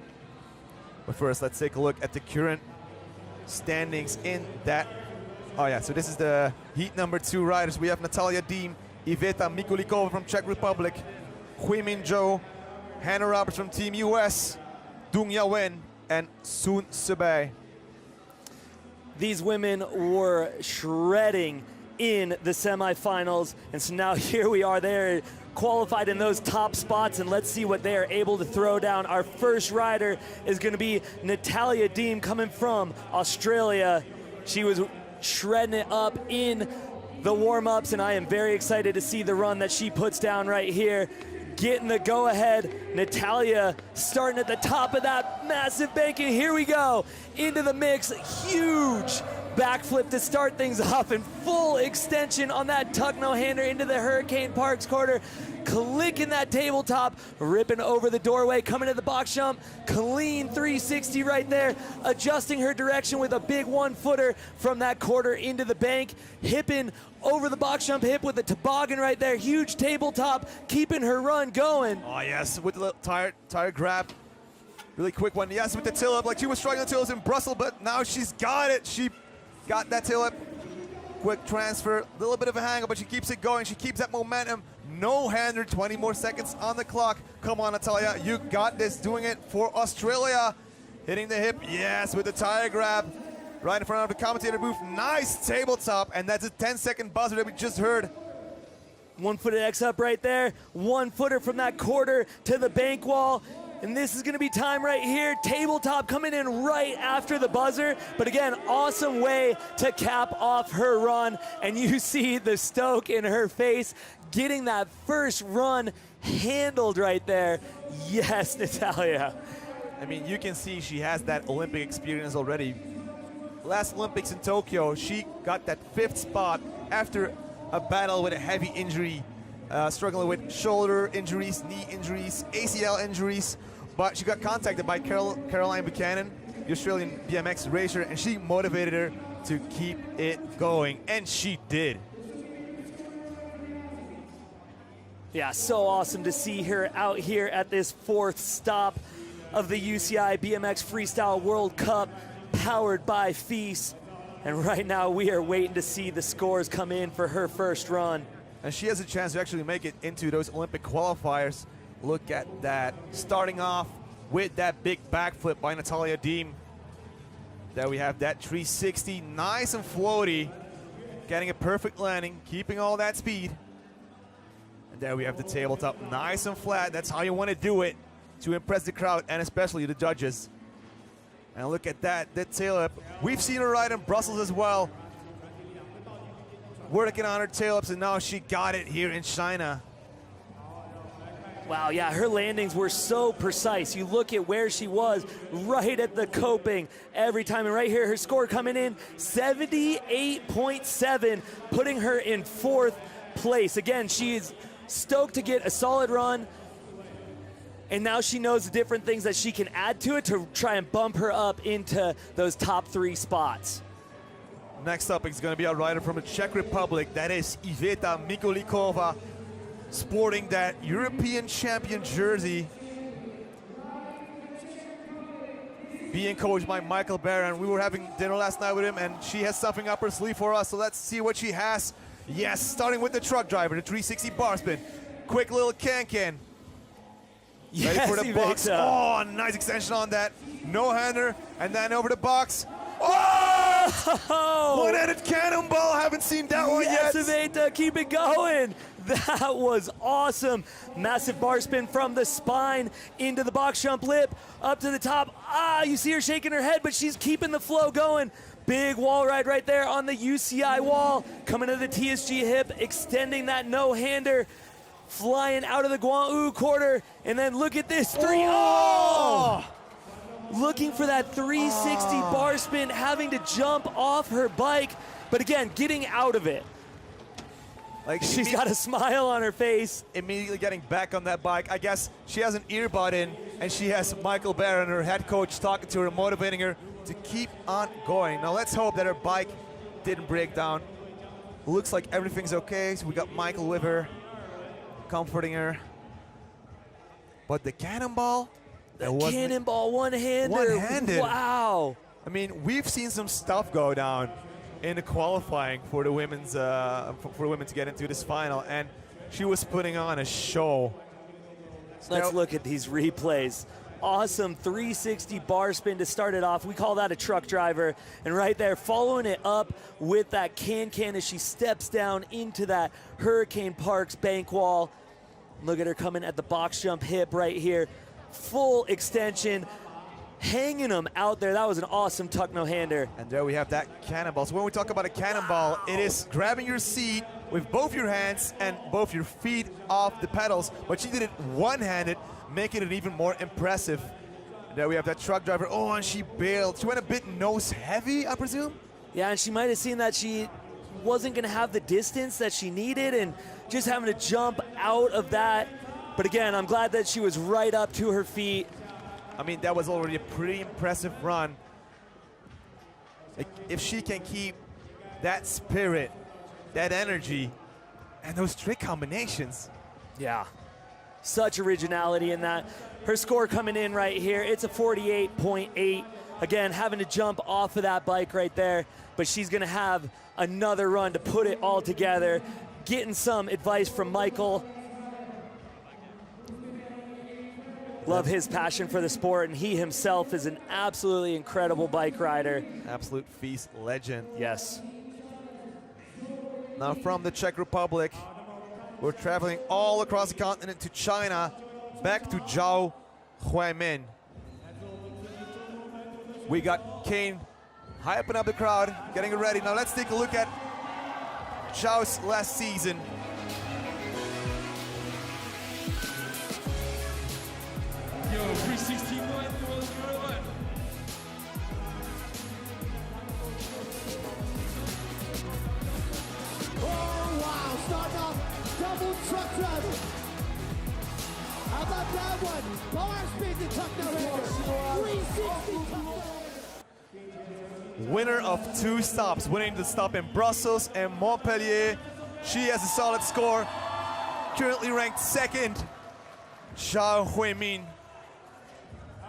But first, let's take a look at the current standings in that. Oh yeah, so this is the heat number 2 riders. We have Natalia Deem, Iveta Mikulikova from Czech Republic, Hui Min Zhou, Hannah Roberts from Team US, Dung Ya-wen, and Sun Sebei. These women were shredding in the semifinals, and so now here we are. They're qualified in those top spots, and let's see what they are able to throw down. Our first rider is going to be Natalia Deem, coming from Australia. She was shredding it up in the warm-ups, and I am very excited to see the run that she puts down right here. Getting the go-ahead. Natalia starting at the top of that massive bank, and here we go into the mix. Huge backflip to start things off, and full extension on that tuck no-hander into the Hurricane Parks quarter, clicking that tabletop, ripping over the doorway, coming to the box jump, clean 360 right there, adjusting her direction with a big 1-footer from that quarter into the bank, hipping over the box jump hip with a toboggan right there, huge tabletop, keeping her run going. Oh yes, with the little tire grab. Really quick one. Yes, with the tail up. Like she was struggling till it was in Brussels, but now she's got it. She got that tail up. Quick transfer. A little bit of a hang up, but she keeps it going. She keeps that momentum. No hander. 20 more seconds on the clock. Come on, Natalia. You got this. Doing it for Australia. Hitting the hip. Yes, with the tire grab. Right in front of the commentator booth. Nice tabletop. And that's a 10-second buzzer that we just heard. 1-footed X up right there. 1-footer from that quarter to the bank wall. And this is going to be time right here. Tabletop coming in right after the buzzer. But again, awesome way to cap off her run. And you see the stoke in her face, getting that first run handled right there. Yes, Natalia. I mean, you can see she has that Olympic experience already. Last Olympics in Tokyo, she got that 5th spot after a battle with a heavy injury, struggling with shoulder injuries, knee injuries, ACL injuries, but she got contacted by Caroline Buchanan, the Australian BMX racer, and she motivated her to keep it going, and she did. Yeah, so awesome to see her out here at this 4th stop of the UCI BMX Freestyle World Cup, powered by Feast. And right now we are waiting to see the scores come in for her first run. And she has a chance to actually make it into those Olympic qualifiers. Look at that. Starting off with that big backflip by Natalia Deem. There we have that 360, nice and floaty. Getting a perfect landing, keeping all that speed. And there we have the tabletop, nice and flat. That's how you want to do it to impress the crowd and especially the judges. And look at that tail up. We've seen her ride in Brussels as well. Working on her tail ups, and now she got it here in China. Wow, yeah, her landings were so precise. You look at where she was, right at the coping every time. And right here, her score coming in 78.7, putting her in 4th place. Again, she is stoked to get a solid run. And now she knows the different things that she can add to it to try and bump her up into those top 3 spots. Next up is going to be a rider from the Czech Republic. That is Iveta Mikulikova, sporting that European champion jersey. Being coached by Michael Barron. We were having dinner last night with him, and she has something up her sleeve for us. So let's see what she has. Yes, starting with the truck driver, the 360 bar spin. Quick little can-can. Yes, ready for the box. Iveta. Oh, nice extension on that. No hander, and then over the box. Oh! One-handed cannonball. Haven't seen that one yet. Yes, Iveta, keep it going. That was awesome. Massive bar spin from the spine into the box jump lip, up to the top. You see her shaking her head, but she's keeping the flow going. Big wall ride right there on the UCI wall. Coming to the TSG hip, extending that no-hander. Flying out of the Guangwu quarter, and then look at this 3. Oh! Looking for that 360 bar spin, having to jump off her bike, but again, getting out of it. Like she's got a smile on her face. Immediately getting back on that bike. I guess she has an earbud in, and she has Michael Barron, her head coach, talking to her, motivating her to keep on going. Now let's hope that her bike didn't break down. Looks like everything's okay, so we got Michael with her, comforting her. But the cannonball? Cannonball one-hander. One-handed. Wow. I mean, we've seen some stuff go down in the qualifying for the women's for women to get into this final, and she was putting on a show. Let's look at these replays. Awesome 360 bar spin to start it off. We call that a truck driver. And right there, following it up with that can-can as she steps down into that Hurricane Parks bank wall. Look at her coming at the box jump hip right here. Full extension, hanging them out there. That was an awesome tuck no-hander. And there we have that cannonball. So when we talk about a cannonball, it is grabbing your seat with both your hands and both your feet off the pedals. But she did it one-handed, making it even more impressive. And there we have that truck driver. Oh, and she bailed. She went a bit nose heavy, I presume? Yeah, and she might have seen that she wasn't going to have the distance that she needed and just having to jump out of that. But again, I'm glad that she was right up to her feet. I mean, that was already a pretty impressive run. Like, if she can keep that spirit, that energy, and those trick combinations. Yeah. Such originality in that. Her score coming in right here, it's a 48.8. Again, having to jump off of that bike right there, but she's gonna have another run to put it all together, getting some advice from Michael. Love his passion for the sport, and he himself is an absolutely incredible bike rider. Absolute feast legend. Yes. Now from the Czech Republic, we're traveling all across the continent to China, back to Zhao Huimin. We got Kane hyping up the crowd, getting it ready. Now let's take a look at Zhao's last season. Yo, 369 was relevant. Oh, wow, starting off double truck driver. How about that one? Bar speed to tuck no hander. 360 tuck no hander. Winner of 2 stops, winning the stop in Brussels and Montpellier. She has a solid score. Currently ranked 2nd, Zhao Huimin.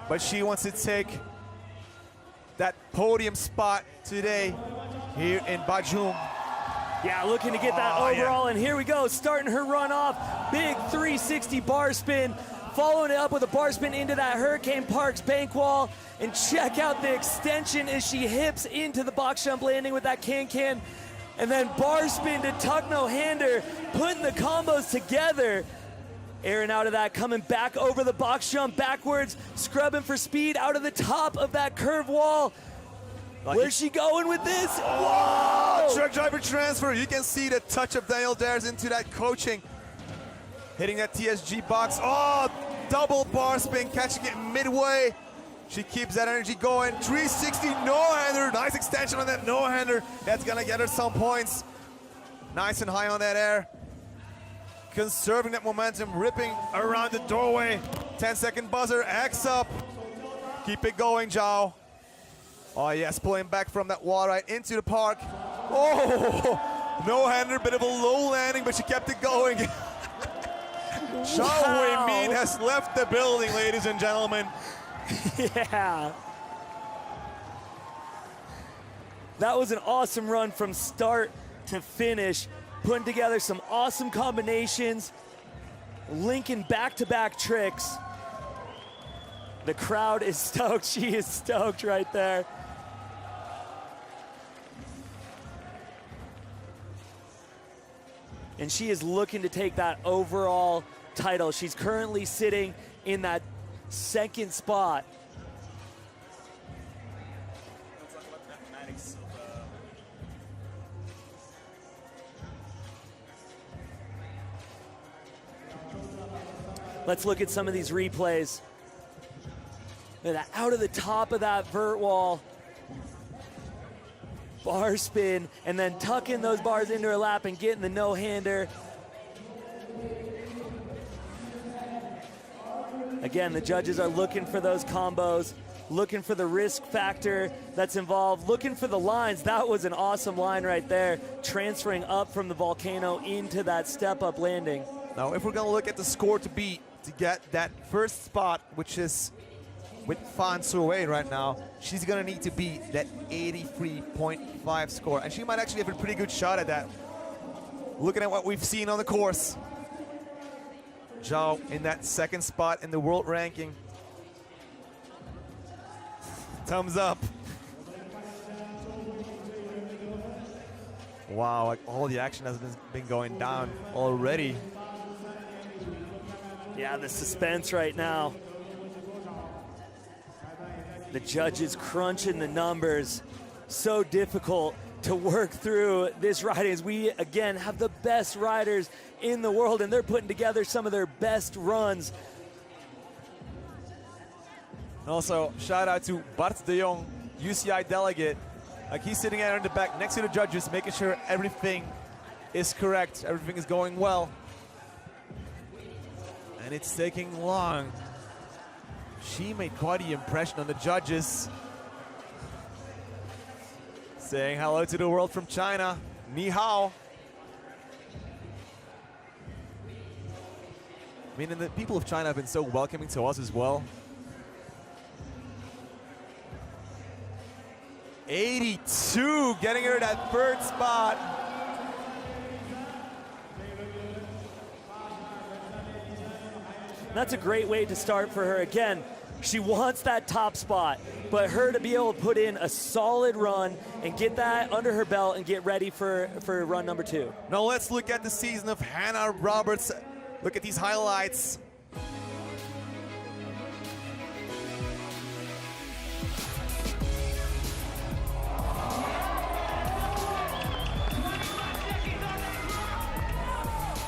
But she wants to take that podium spot today here in Bazhong. Yeah, looking to get that overall, and here we go, starting her run off. Big 360 bar spin, following it up with a bar spin into that Hurricane Parks bank wall, and check out the extension as she hips into the box jump landing with that can-can, and then bar spin to tuck no hander, putting the combos together. Airing out of that, coming back over the box jump backwards, scrubbing for speed out of the top of that curve wall. Where's she going with this? Whoa! Truck driver transfer. You can see the touch of Daniel Dares into that coaching. Hitting that TSG box. Oh, double bar spin, catching it midway. She keeps that energy going. 360 no-hander. Nice extension on that no-hander. That's gonna get her some points. Nice and high on that air. Conserving that momentum, ripping around the doorway. 10-second buzzer, X up. Keep it going, Zhao. Oh yes, pulling back from that wall right into the park. Oh, no-hander, bit of a low landing, but she kept it going. Zhao Huimin has left the building, ladies and gentlemen. Yeah. That was an awesome run from start to finish, putting together some awesome combinations, linking back-to-back tricks. The crowd is stoked. She is stoked right there. And she is looking to take that overall title. She's currently sitting in that 2nd spot. Let's look at some of these replays. Look at that, out of the top of that vert wall. Bar spin, and then tucking those bars into her lap and getting the no-hander. Again, the judges are looking for those combos, looking for the risk factor that's involved, looking for the lines. That was an awesome line right there, transferring up from the volcano into that step-up landing. Now, if we're gonna look at the score to beat to get that first spot, which is with Fan Suwei right now, she's gonna need to beat that 83.5 score, and she might actually have a pretty good shot at that. Looking at what we've seen on the course. Zhao in that 2nd spot in the world ranking. Thumbs up. Wow, like all the action has been going down already. Yeah, the suspense right now. The judges crunching the numbers. So difficult to work through this riding as we, again, have the best riders in the world, and they're putting together some of their best runs. Also, shout out to Bart de Jong, UCI delegate. Like, he's sitting out in the back next to the judges, making sure everything is correct, everything is going well. And it's taking long. She made quite the impression on the judges. Saying hello to the world from China. Ni hao. I mean, and the people of China have been so welcoming to us as well. 82, getting her that third spot. That's a great way to start for her. Again, she wants that top spot, but her to be able to put in a solid run and get that under her belt and get ready for run number 2. Now let's look at the season of Hannah Roberts. Look at these highlights.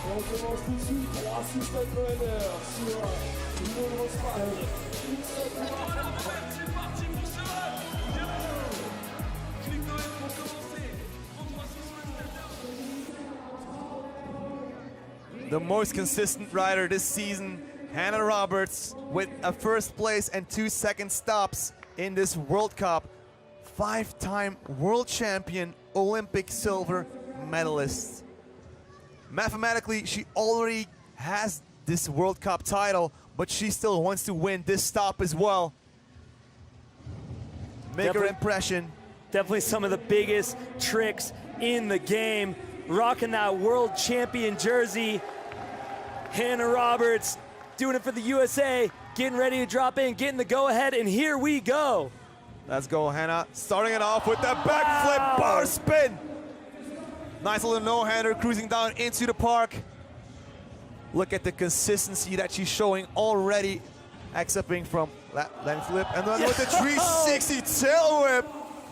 On commence tout de suite 3 systèmes runner sur une grosse page. C'est parti pour ce run. Clique Noël pour commencer. 33 The most consistent rider this season, Hannah Roberts, with a first place and 2 second stops in this World Cup. 5-time world champion, Olympic silver medalist. Mathematically, she already has this World Cup title, but she still wants to win this stop as well. Make her impression. Definitely some of the biggest tricks in the game. Rocking that world champion jersey. Hannah Roberts doing it for the USA, getting ready to drop in, getting the go-ahead, and here we go. Let's go, Hannah. Starting it off with that backflip bar spin. Nice little no-hander cruising down into the park. Look at the consistency that she's showing already, accepting from that land flip, and then with the 360 tail whip.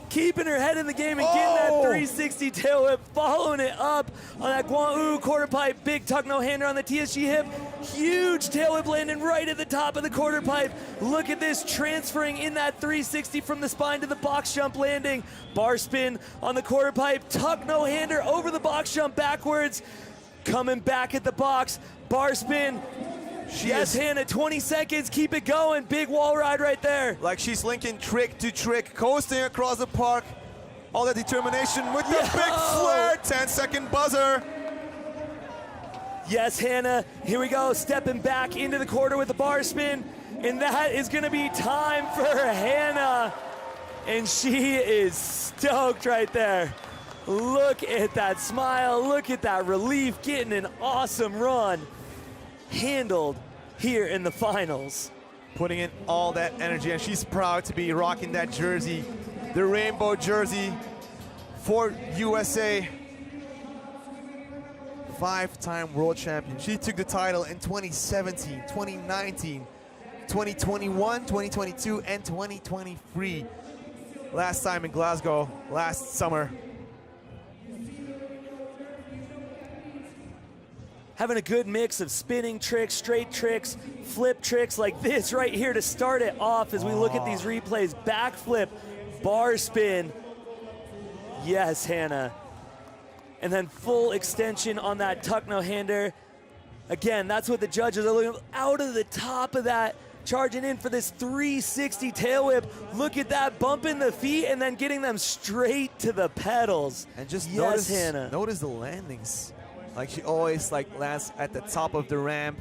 Keeping her head in the game and getting that 360 tail whip, following it up on that Guangwu quarter pipe, big tuck no hander on the TSG hip, huge tail whip landing right at the top of the quarter pipe. Look at this, transferring in that 360 from the spine to the box jump landing. Bar spin on the quarter pipe, tuck no hander over the box jump backwards, coming back at the box, bar spin. Yes, Hannah, 20 seconds, keep it going. Big wall ride right there. Like she's linking trick to trick, coasting across the park. All that determination with the big flare, 10-second buzzer. Yes, Hannah, here we go, stepping back into the quarter with the bar spin. And that is gonna be time for Hannah. And she is stoked right there. Look at that smile, look at that relief, getting an awesome run. Handled here in the finals. Putting in all that energy, and she's proud to be rocking that jersey, the rainbow jersey for USA. 5-time world champion. She took the title in 2017, 2019, 2021, 2022, and 2023. Last time in Glasgow, last summer. Having a good mix of spinning tricks, straight tricks, flip tricks like this right here to start it off as we look at these replays. Backflip, bar spin. Yes, Hannah. And then full extension on that tuck no hander. Again, that's what the judges are looking out of the top of that, charging in for this 360 tail whip. Look at that, bumping the feet and then getting them straight to the pedals. And just yes, Hannah. Notice the landings. Like she always lands at the top of the ramp.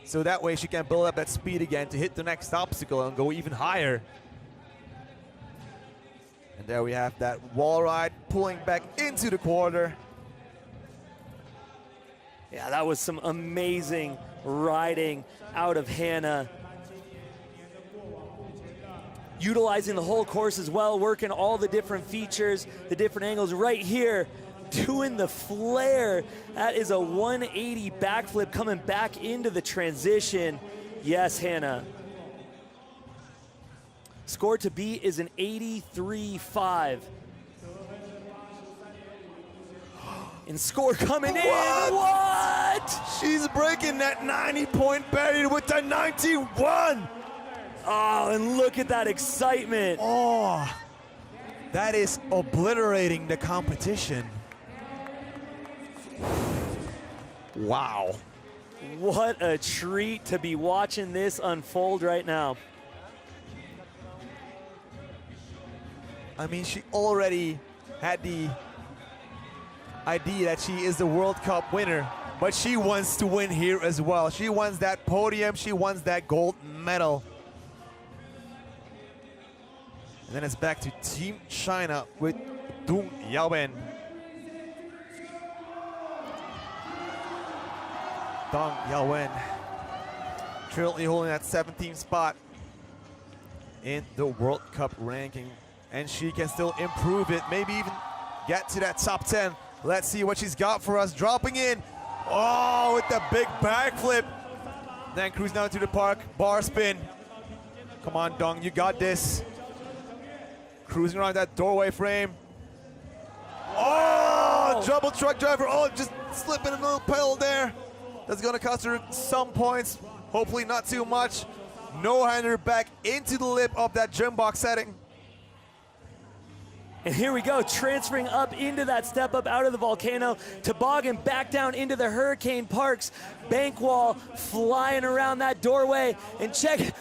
So that way she can build up that speed again to hit the next obstacle and go even higher. And there we have that wall ride pulling back into the quarter. Yeah, that was some amazing riding out of Hannah. Utilizing the whole course as well, working all the different features, the different angles right here. Doing the flare. That is a 180 backflip coming back into the transition. Yes, Hannah. Score to beat is an 83.5. And score coming in. What? She's breaking that 90-point barrier with the 91. Oh, and look at that excitement. Oh, that is obliterating the competition. Wow. What a treat to be watching this unfold right now. I mean, she already had the idea that she is the World Cup winner but she wants to win here as well. She wants that podium, she wants that gold medal. And then it's back to Team China with Dong Yaowen. Dong Yaowen currently holding that 17th spot in the World Cup ranking, and she can still improve it, maybe even get to that top 10. Let's see what she's got for us. Dropping in, oh, with the big backflip. Then cruise down to the park, bar spin. Come on, Dong, you got this. Cruising around that doorway frame. Oh, double truck driver. Oh, just slipping a little pedal there. That's gonna cost her some points. Hopefully not too much. No-hander back into the lip of that gym box setting. And here we go, transferring up into that step up out of the volcano, toboggan back down into the Hurricane Parks bank wall, flying around that doorway, and check it.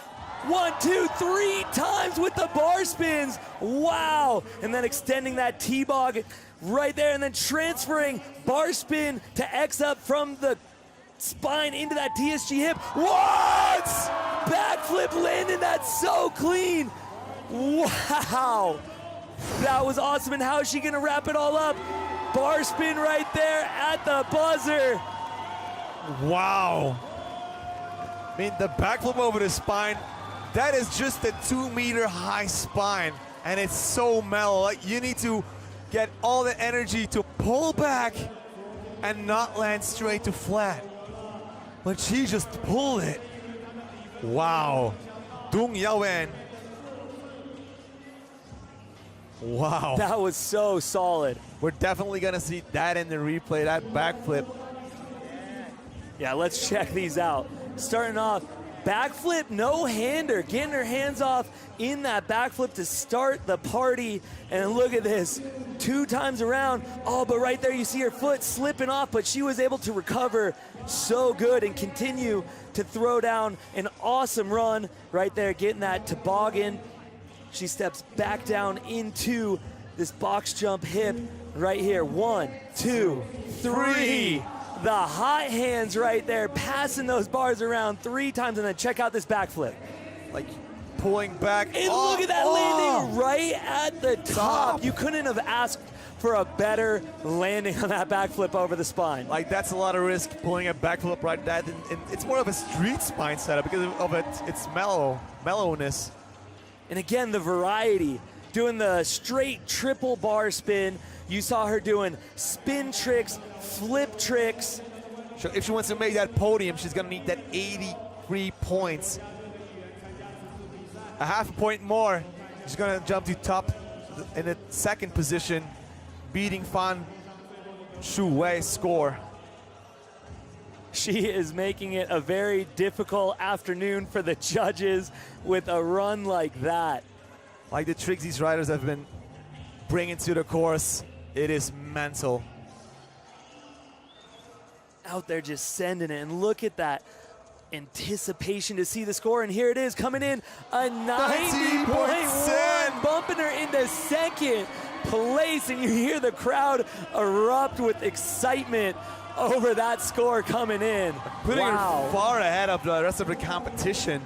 1, 2, 3 times with the bar spins. Wow. And then extending that T-bog right there, and then transferring bar spin to X up from the spine into that TSG hip. What? Backflip landing that so clean. Wow. That was awesome. And how is she gonna wrap it all up? Bar spin right there at the buzzer. Wow. I mean, the backflip over the spine, that is just a 2-meter high spine, and it's so mellow. Like, you need to get all the energy to pull back and not land straight to flat. But she just pulled it. Wow. Dong Yaowen. Wow. That was so solid. We're definitely gonna see that in the replay, that backflip. Yeah, let's check these out. Starting off, backflip, no-hander, getting her hands off in that backflip to start the party. And look at this, 2 times around. Oh, but right there you see her foot slipping off, but she was able to recover so good and continue to throw down an awesome run right there, getting that toboggan. She steps back down into this box jump hip right here. 1, 2, 3. The hot hands right there, passing those bars around 3 times, and then check out this backflip. Like, pulling back. And look at that landing right at the top. You couldn't have asked for a better landing on that backflip over the spine. Like, that's a lot of risk, pulling a backflip like that. And it's more of a street spine setup because of its mellowness. And again, the variety, doing the straight triple bar spin. You saw her doing spin tricks, flip tricks. So if she wants to make that podium, she's gonna need that 83 points. A half a point more. She's gonna jump to top in the 2nd position, beating Fan Shuwei's score. She is making it a very difficult afternoon for the judges with a run like that. Like the tricks these riders have been bringing to the course, it is mental. Out there just sending it, and look at that anticipation to see the score, and here it is coming in, a 90.1, bumping her into 2nd place, and you hear the crowd erupt with excitement over that score coming in. Putting wow. her far ahead of the rest of the competition.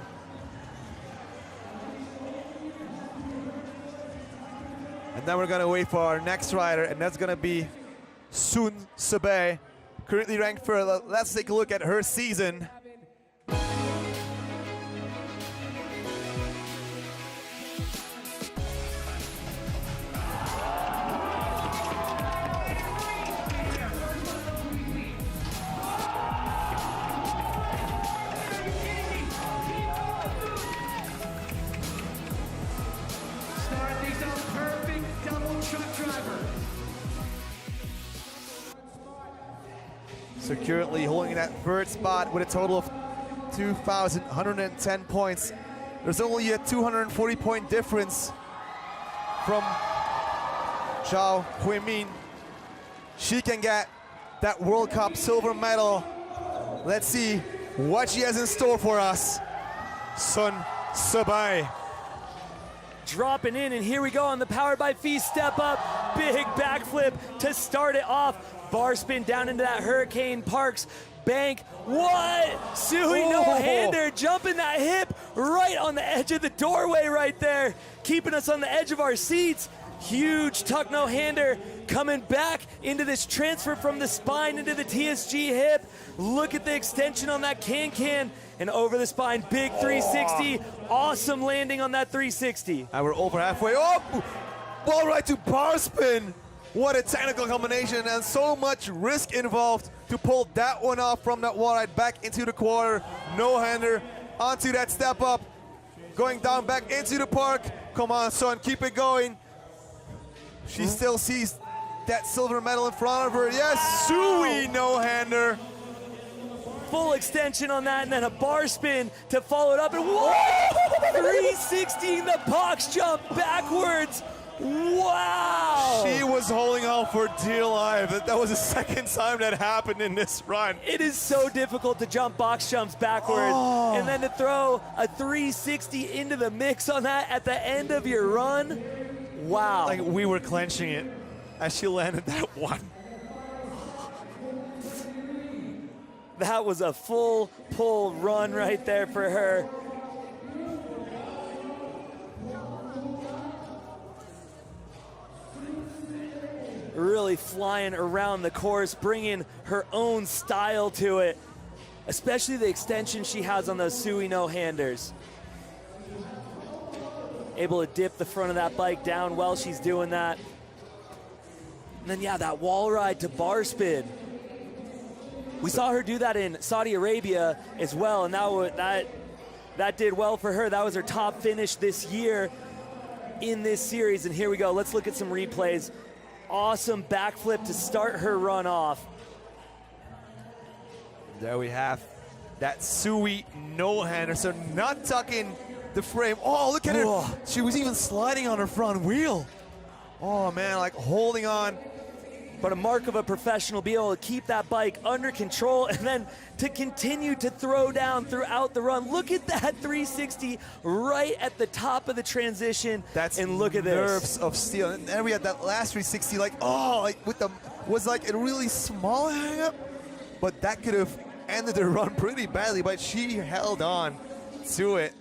And then we're gonna wait for our next rider, and that's gonna be Sun Sebei, currently ranked for, let's take a look at her season. So currently holding that 3rd spot with a total of 2,110 points. There's only a 240 point difference from Zhao Huimin. She can get that World Cup silver medal. Let's see what she has in store for us. Sun Sebei. Dropping in, and here we go on the Powered by Feast step up. big backflip to start it off. Bar spin down into that Hurricane Parks bank. What? Sui no-hander jumping that hip right on the edge of the doorway right there, keeping us on the edge of our seats. Huge tuck no-hander coming back into this transfer from the spine into the TSG hip. Look at the extension on that can and over the spine. Big 360. Awesome landing on that 360. And we're over halfway. Oh! Ball right to bar spin. What a technical combination and so much risk involved to pull that one off from that wall ride back into the quarter. No-hander onto that step up. Going down back into the park. Come on, son, keep it going. She still sees that silver medal in front of her. Yes, Sui no-hander. Full extension on that and then a bar spin to follow it up. And whoa! 360 the box jump backwards. Wow! She was holding on for dear life. That was the second time that happened in this run. It is so difficult to jump box jumps backwards and then to throw a 360 into the mix on that at the end of your run. Wow. Like we were clenching it as she landed that one. That was a full pull run right there for her. Really flying around the course, bringing her own style to it, especially the extension she has on those Sui no-handers. Able to dip the front of that bike down while she's doing that. And then, yeah, that wall ride to bar spin. We saw her do that in Saudi Arabia as well, and that did well for her. That was her top finish this year in this series. And here we go. Let's look at some replays. Awesome backflip to start her run off. There we have that Sui no-hander, so not tucking the frame. Oh, look at her. She was even sliding on her front wheel. Oh, man, like holding on. But a mark of a professional, be able to keep that bike under control and then to continue to throw down throughout the run. Look at that 360 right at the top of the transition. And look at this. Nerves of steel. And then we had that last 360, like, oh, like with the, was like a really small hang up, but that could have ended the run pretty badly, but she held on to it.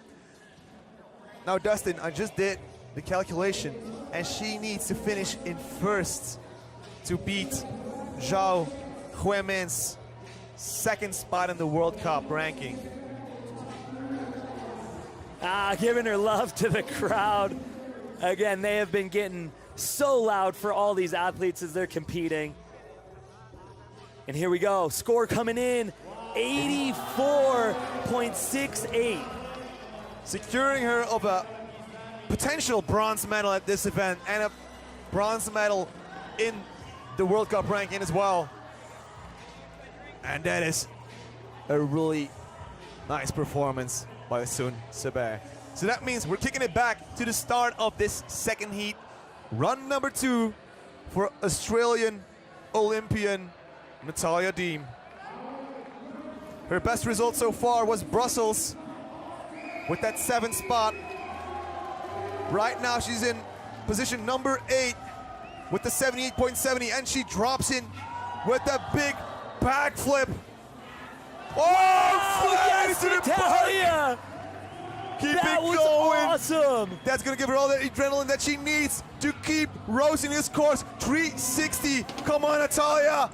Now, Dustin, I just did the calculation, and she needs to finish in first to beat Zhao Huimin's second spot in the World Cup ranking. Giving her love to the crowd. Again, they have been getting so loud for all these athletes as they're competing. And here we go, score coming in, 84.68. Securing her of a potential bronze medal at this event and a bronze medal in the World Cup ranking as well. And that is a really nice performance by Sun Sebe. So that means we're kicking it back to the start of this second heat. Run number 2 for Australian Olympian Natalia Deem. Her best result so far was Brussels with that 7th spot. Right now she's in position number 8 with the 78.70, and she drops in with that big backflip. Oh, yes, Natalia! Keep that it was going. Awesome. That's gonna give her all that adrenaline that she needs to keep roasting this course. 360, come on, Natalia.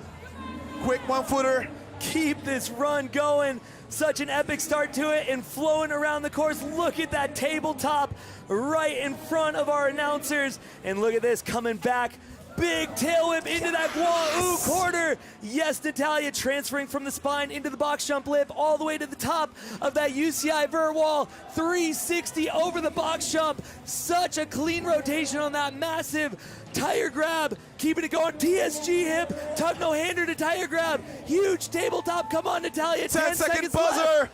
Quick one-footer. Keep this run going. Such an epic start to it and flowing around the course. Look at that tabletop right in front of our announcers. And look at this coming back. Big tail whip into that Guan quarter. Yes, Natalia transferring from the spine into the box jump lip all the way to the top of that UCI vert wall. 360 over the box jump. Such a clean rotation on that massive tire grab. Keeping it going. TSG hip. Tuck no hander to tire grab. Huge tabletop. Come on, Natalia. 10 seconds buzzer. left.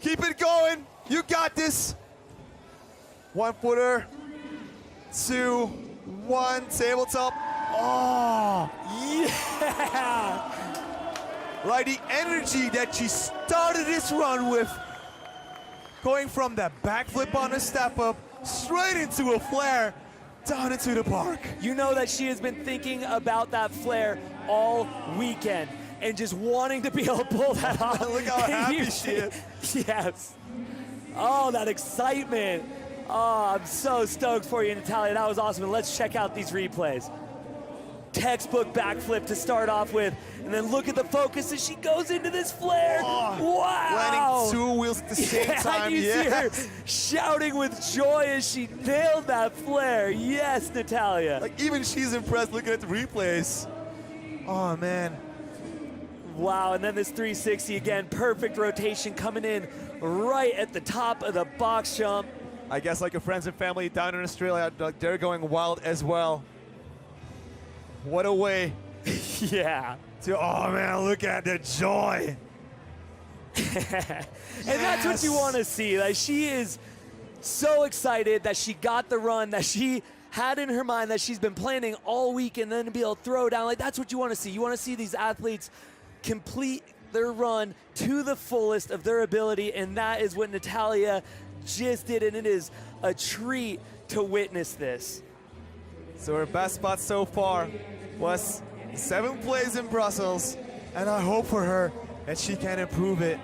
Keep it going. You got this. One footer. 2, 1. Tabletop. Oh, yeah! Like the energy that she started this run with, going from that backflip on a step up straight into a flare, down into the park. You know that she has been thinking about that flare all weekend and just wanting to be able to pull that off. Look how happy she is. Yes. Oh, that excitement. Oh, I'm so stoked for you, Natalia. That was awesome. And let's check out these replays. Textbook backflip to start off with, and then look at the focus as she goes into this flare. Oh, Wow! landing 2 wheels at the same time. You see her Yes. shouting with joy as she nailed that flare. Yes, Natalia. Like even she's impressed looking at the replays. Oh man. Wow, and then this 360 again, perfect rotation coming in right at the top of the box jump. I guess like her friends and family down in Australia, like, they're going wild as well. What a way Yeah. to, oh man, look at the joy. And that's what you want to see. Like, she is so excited that she got the run that she had in her mind that she's been planning all week, and then to be able to throw down. Like, that's what you want to see. You want to see these athletes complete their run to the fullest of their ability, and that is what Natalia just did, and it is a treat to witness this. So her best spot so far was 7th place in Brussels, and I hope for her that she can improve it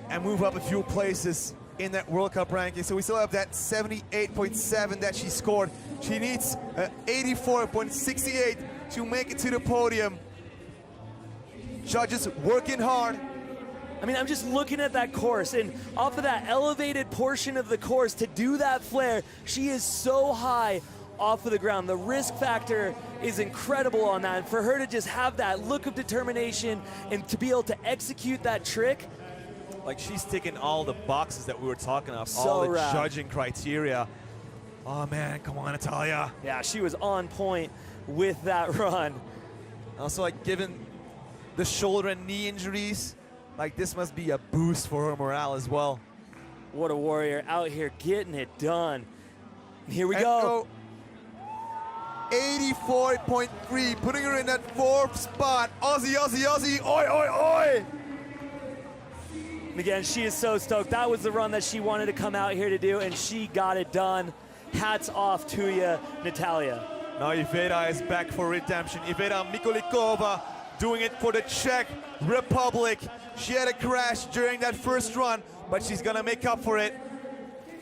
and move up a few places in that World Cup ranking. So we still have that 78.7 that she scored. She needs 84.68 to make it to the podium. Judges working hard. I mean, I'm just looking at that course, and off of that elevated portion of the course to do that flare, she is so high off of the ground. The risk factor is incredible on that. And for her to just have that look of determination and to be able to execute that trick. Like she's ticking all the boxes that we were talking of, So all the rad. judging criteria. Oh man, come on, Natalia. Yeah, she was on point with that run. Also, like given the shoulder and knee injuries, like this must be a boost for her morale as well. What a warrior out here getting it done. And here we And go. 84.3, putting her in that 4th spot. Aussie, Aussie, Aussie, oi, oi, oi! And again, she is so stoked. That was the run that she wanted to come out here to do, and she got it done. Hats off to you, Natalia. Now Iveta is back for redemption. Iveta Mikulikova doing it for the Czech Republic. She had a crash during that first run, but she's gonna make up for it.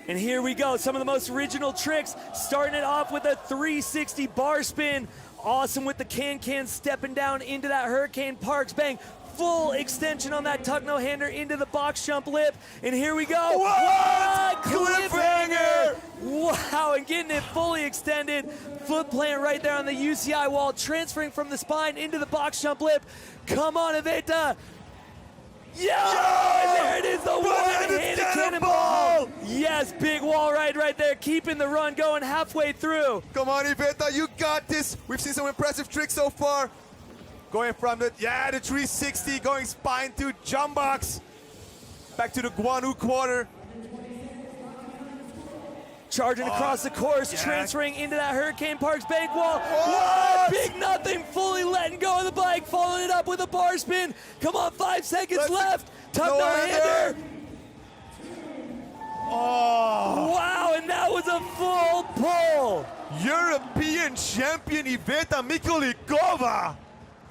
And here we go, some of the most original tricks, starting it off with a 360 bar spin. Awesome with the can stepping down into that Hurricane Parks bang. Full extension on that tuck no hander into the box jump lip. And here we go. What? Cliffhanger! Wow, and getting it fully extended. Foot plant right there on the UCI wall, transferring from the spine into the box jump lip. Come on, Iveta. Yeah! And there it is, the one-handed cannonball! Yes, big wall ride right there, keeping the run going halfway through. Come on, Iveta, you got this. We've seen some impressive tricks so far. Going from the 360, going spine to jump box. Back to the Guanu quarter. Charging across the course, yeah. transferring into that Hurricane Parks bank wall. What? Big nothing, fully letting go of the bike, following it up with a bar spin. Come on, 5 seconds left. Tuck no hander. Oh, Wow, and that was a full pull. European champion Iveta Mikulikova.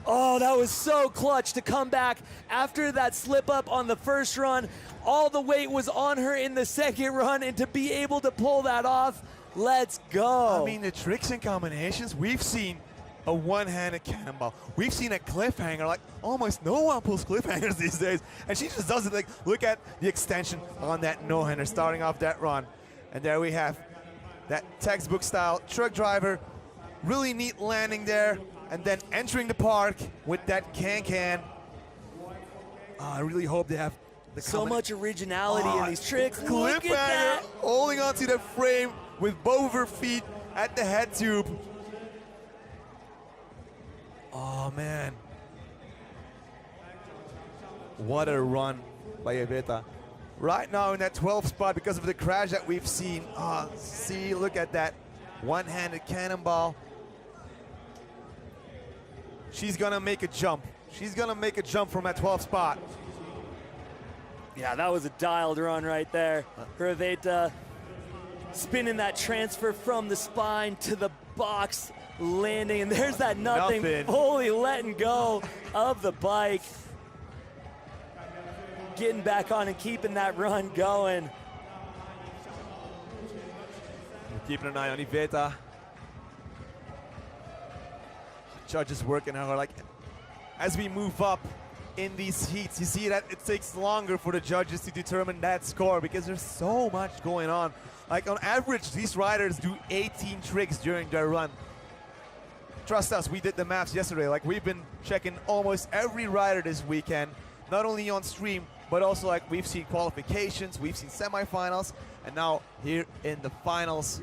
Oh, that was so clutch to come back after that slip up on the first run. All the weight was on her in the second run, and to be able to pull that off, let's go. I mean, the tricks and combinations, we've seen a one-handed cannonball. We've seen a cliffhanger, like almost no one pulls cliffhangers these days. And she just does it, like, look at the extension on that no-hander starting off that run. And there we have that textbook style truck driver, really neat landing there, and then entering the park with that can. I really hope they have the So much originality in these tricks. Look at Cliffhanger, that. holding onto the frame with both of her feet at the head tube. Oh man. What a run by Iveta. Right now in that 12th spot because of the crash that we've seen. See, look at that one-handed cannonball. She's gonna make a jump. She's gonna make a jump from that 12th spot. Yeah, that was a dialed run right there for Iveta. spinning that transfer from the spine to the box landing, and there's that nothing. Fully letting go of the bike. Getting back on and keeping that run going. We're keeping an eye on Iveta. Judges working hard. Like, as we move up in these heats, you see that it takes longer for the judges to determine that score because there's so much going on. Like, on average, these riders do 18 tricks during their run. Trust us, we did the maths yesterday. Like, we've been checking almost every rider this weekend, not only on stream, but also like we've seen qualifications, we've seen semifinals, and now here in the finals.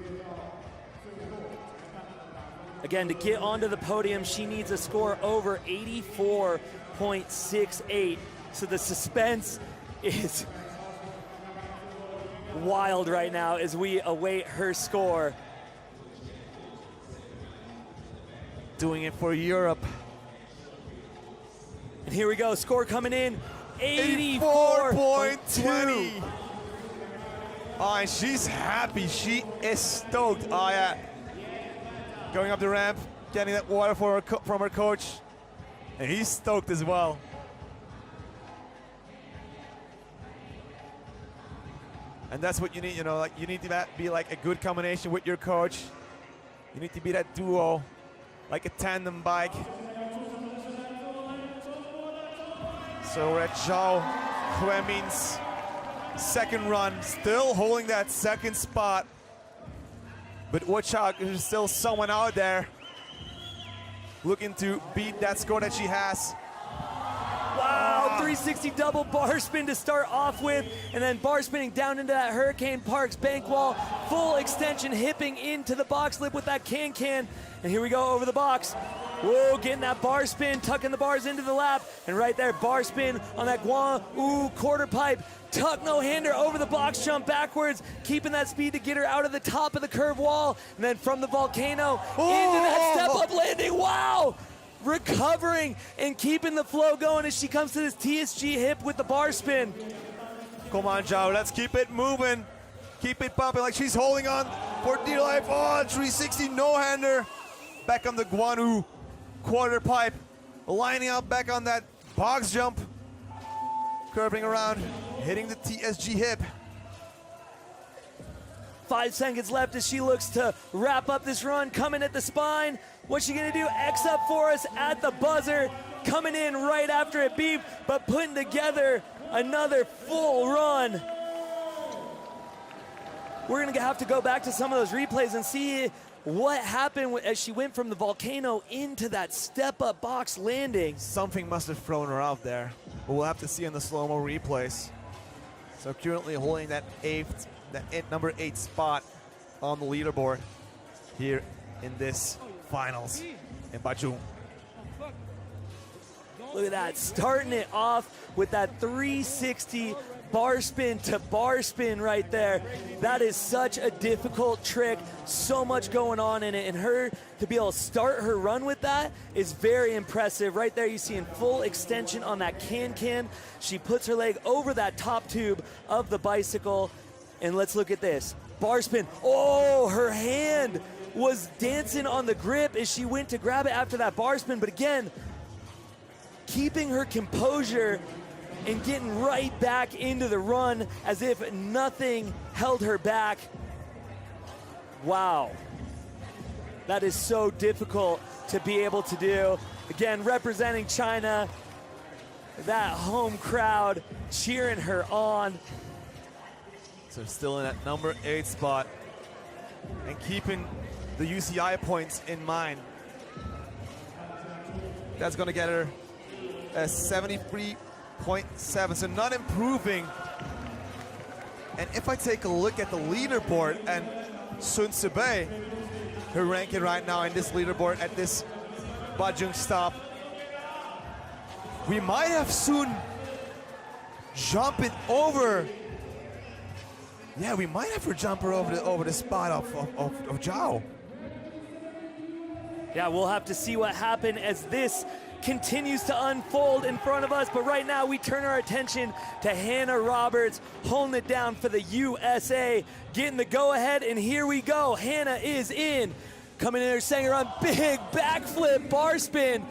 Again, to get onto the podium, she needs a score over 84.68. So the suspense is wild right now as we await her score. Doing it for Europe. And here we go, score coming in, 84.20. Oh, and she's happy. She is stoked. Oh, yeah. Going up the ramp, getting that water for her from her coach. And he's stoked as well. And that's what you need, you know, like you need to be like a good combination with your coach. You need to be that duo, like a tandem bike. So we're at Zhao Huemin's second run, still holding that second spot. But watch out, there's still someone out there looking to beat that score that she has. Wow, 360 double bar spin to start off with, and then bar spinning down into that Hurricane Parks bank wall, full extension hipping into the box lip with that can. And here we go over the box. Whoa, getting that bar spin, tucking the bars into the lap, and right there, bar spin on that Guan Wu quarter pipe. Tuck no-hander over the box jump backwards, keeping that speed to get her out of the top of the curve wall, and then from the volcano into that step-up landing. Wow! Recovering and keeping the flow going as she comes to this TSG hip with the bar spin. Come on, Zhao, let's keep it moving. Keep it pumping like she's holding on for dear life. Oh, 360 no-hander. Back on the Guanu quarter pipe. Lining up back on that box jump. Curving around, hitting the TSG hip. 5 seconds left as she looks to wrap up this run, coming at the spine. What's she gonna do? X up for us at the buzzer, coming in right after it beeped, but putting together another full run. We're gonna have to go back to some of those replays and see what happened as she went from the volcano into that step-up box landing. Something must have thrown her out there, but we'll have to see in the slow-mo replays. So currently holding that number 8 spot on the leaderboard here in this finals in Bazhong. Look at that, starting it off with that 360 bar spin to bar spin right there. That is such a difficult trick, so much going on in it, and her to be able to start her run with that is very impressive. Right there you see in full extension on that can. She puts her leg over that top tube of the bicycle, and let's look at this. Bar spin, oh, her hand was dancing on the grip as she went to grab it after that bar spin, but again, keeping her composure and getting right back into the run as if nothing held her back. Wow. That is so difficult to be able to do. Again, representing China, that home crowd cheering her on. So still in that number 8 spot and keeping the UCI points in mind. That's gonna get her a 73.7, so not improving. And if I take a look at the leaderboard and Sun Sibei, her ranking right now in this leaderboard at this Bazhong stop, we might have Sun jumping over. Yeah, we might have her jump her over the spot of Zhao. Yeah, we'll have to see what happened as this continues to unfold in front of us, but right now we turn our attention to Hannah Roberts holding it down for the USA, getting the go-ahead, and here we go. Hannah is in, coming in her second run, big backflip bar spin.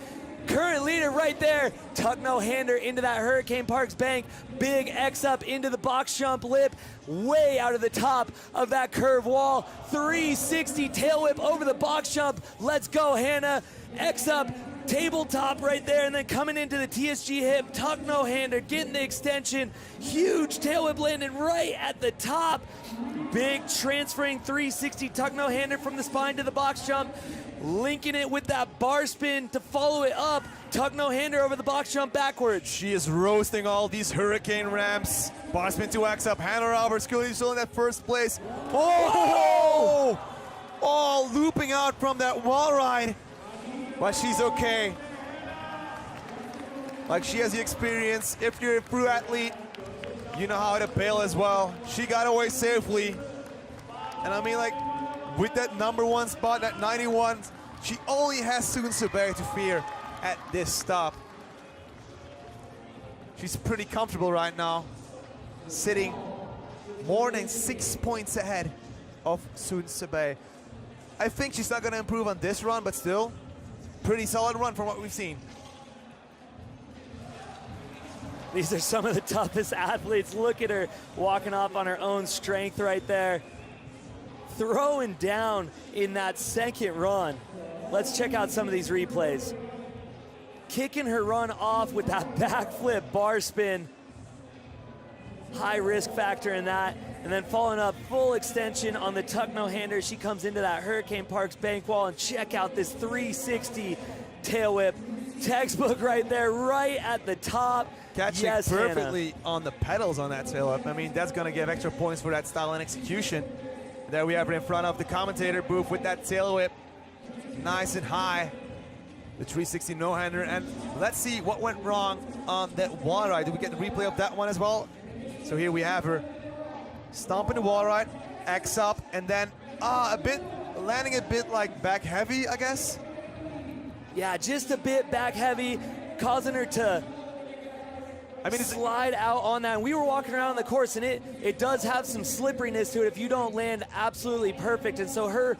Current leader right there, tuck no hander into that Hurricane Parks bank, big X up into the box jump lip, way out of the top of that curve wall, 360 tail whip over the box jump. Let's go, Hannah. X up, tabletop right there, and then coming into the TSG hip, tuck no hander, getting the extension, huge tail whip landing right at the top. Big transferring 360 tuck no hander from the spine to the box jump, linking it with that bar spin to follow it up, tuck no hander over the box jump backwards. She is roasting all these hurricane ramps. Bar spin to X up. Hannah Roberts currently still in that first place. Oh! Oh, looping out from that wall ride. But she's okay. Like, she has the experience. If you're a pro athlete, you know how to bail as well. She got away safely. And I mean, like, with that #1 spot at 91, she only has Soon Subay to fear at this stop. She's pretty comfortable right now, sitting more than 6 points ahead of Soon Subay. I think she's not going to improve on this run, but still, pretty solid run from what we've seen. These are some of the toughest athletes. Look at her walking off on her own strength right there. Throwing down in that second run. Let's check out some of these replays. Kicking her run off with that backflip bar spin. High risk factor in that. And then following up full extension on the tuck no hander. She comes into that Hurricane Parks bank wall, and check out this 360 tail whip. Textbook right there, right at the top. Catching yes, perfectly on the pedals on that tail up. I mean, that's going to give extra points for that style and execution. There we have her in front of the commentator booth with that tail whip. Nice and high. The 360 no-hander. And let's see what went wrong on that wall ride. Did we get the replay of that one as well? So here we have her stomping the wall ride, X up, and then landing a bit like back heavy, I guess. Yeah, just a bit back heavy, causing her to slide out on that. And we were walking around the course, and it does have some slipperiness to it if you don't land absolutely perfect. And so her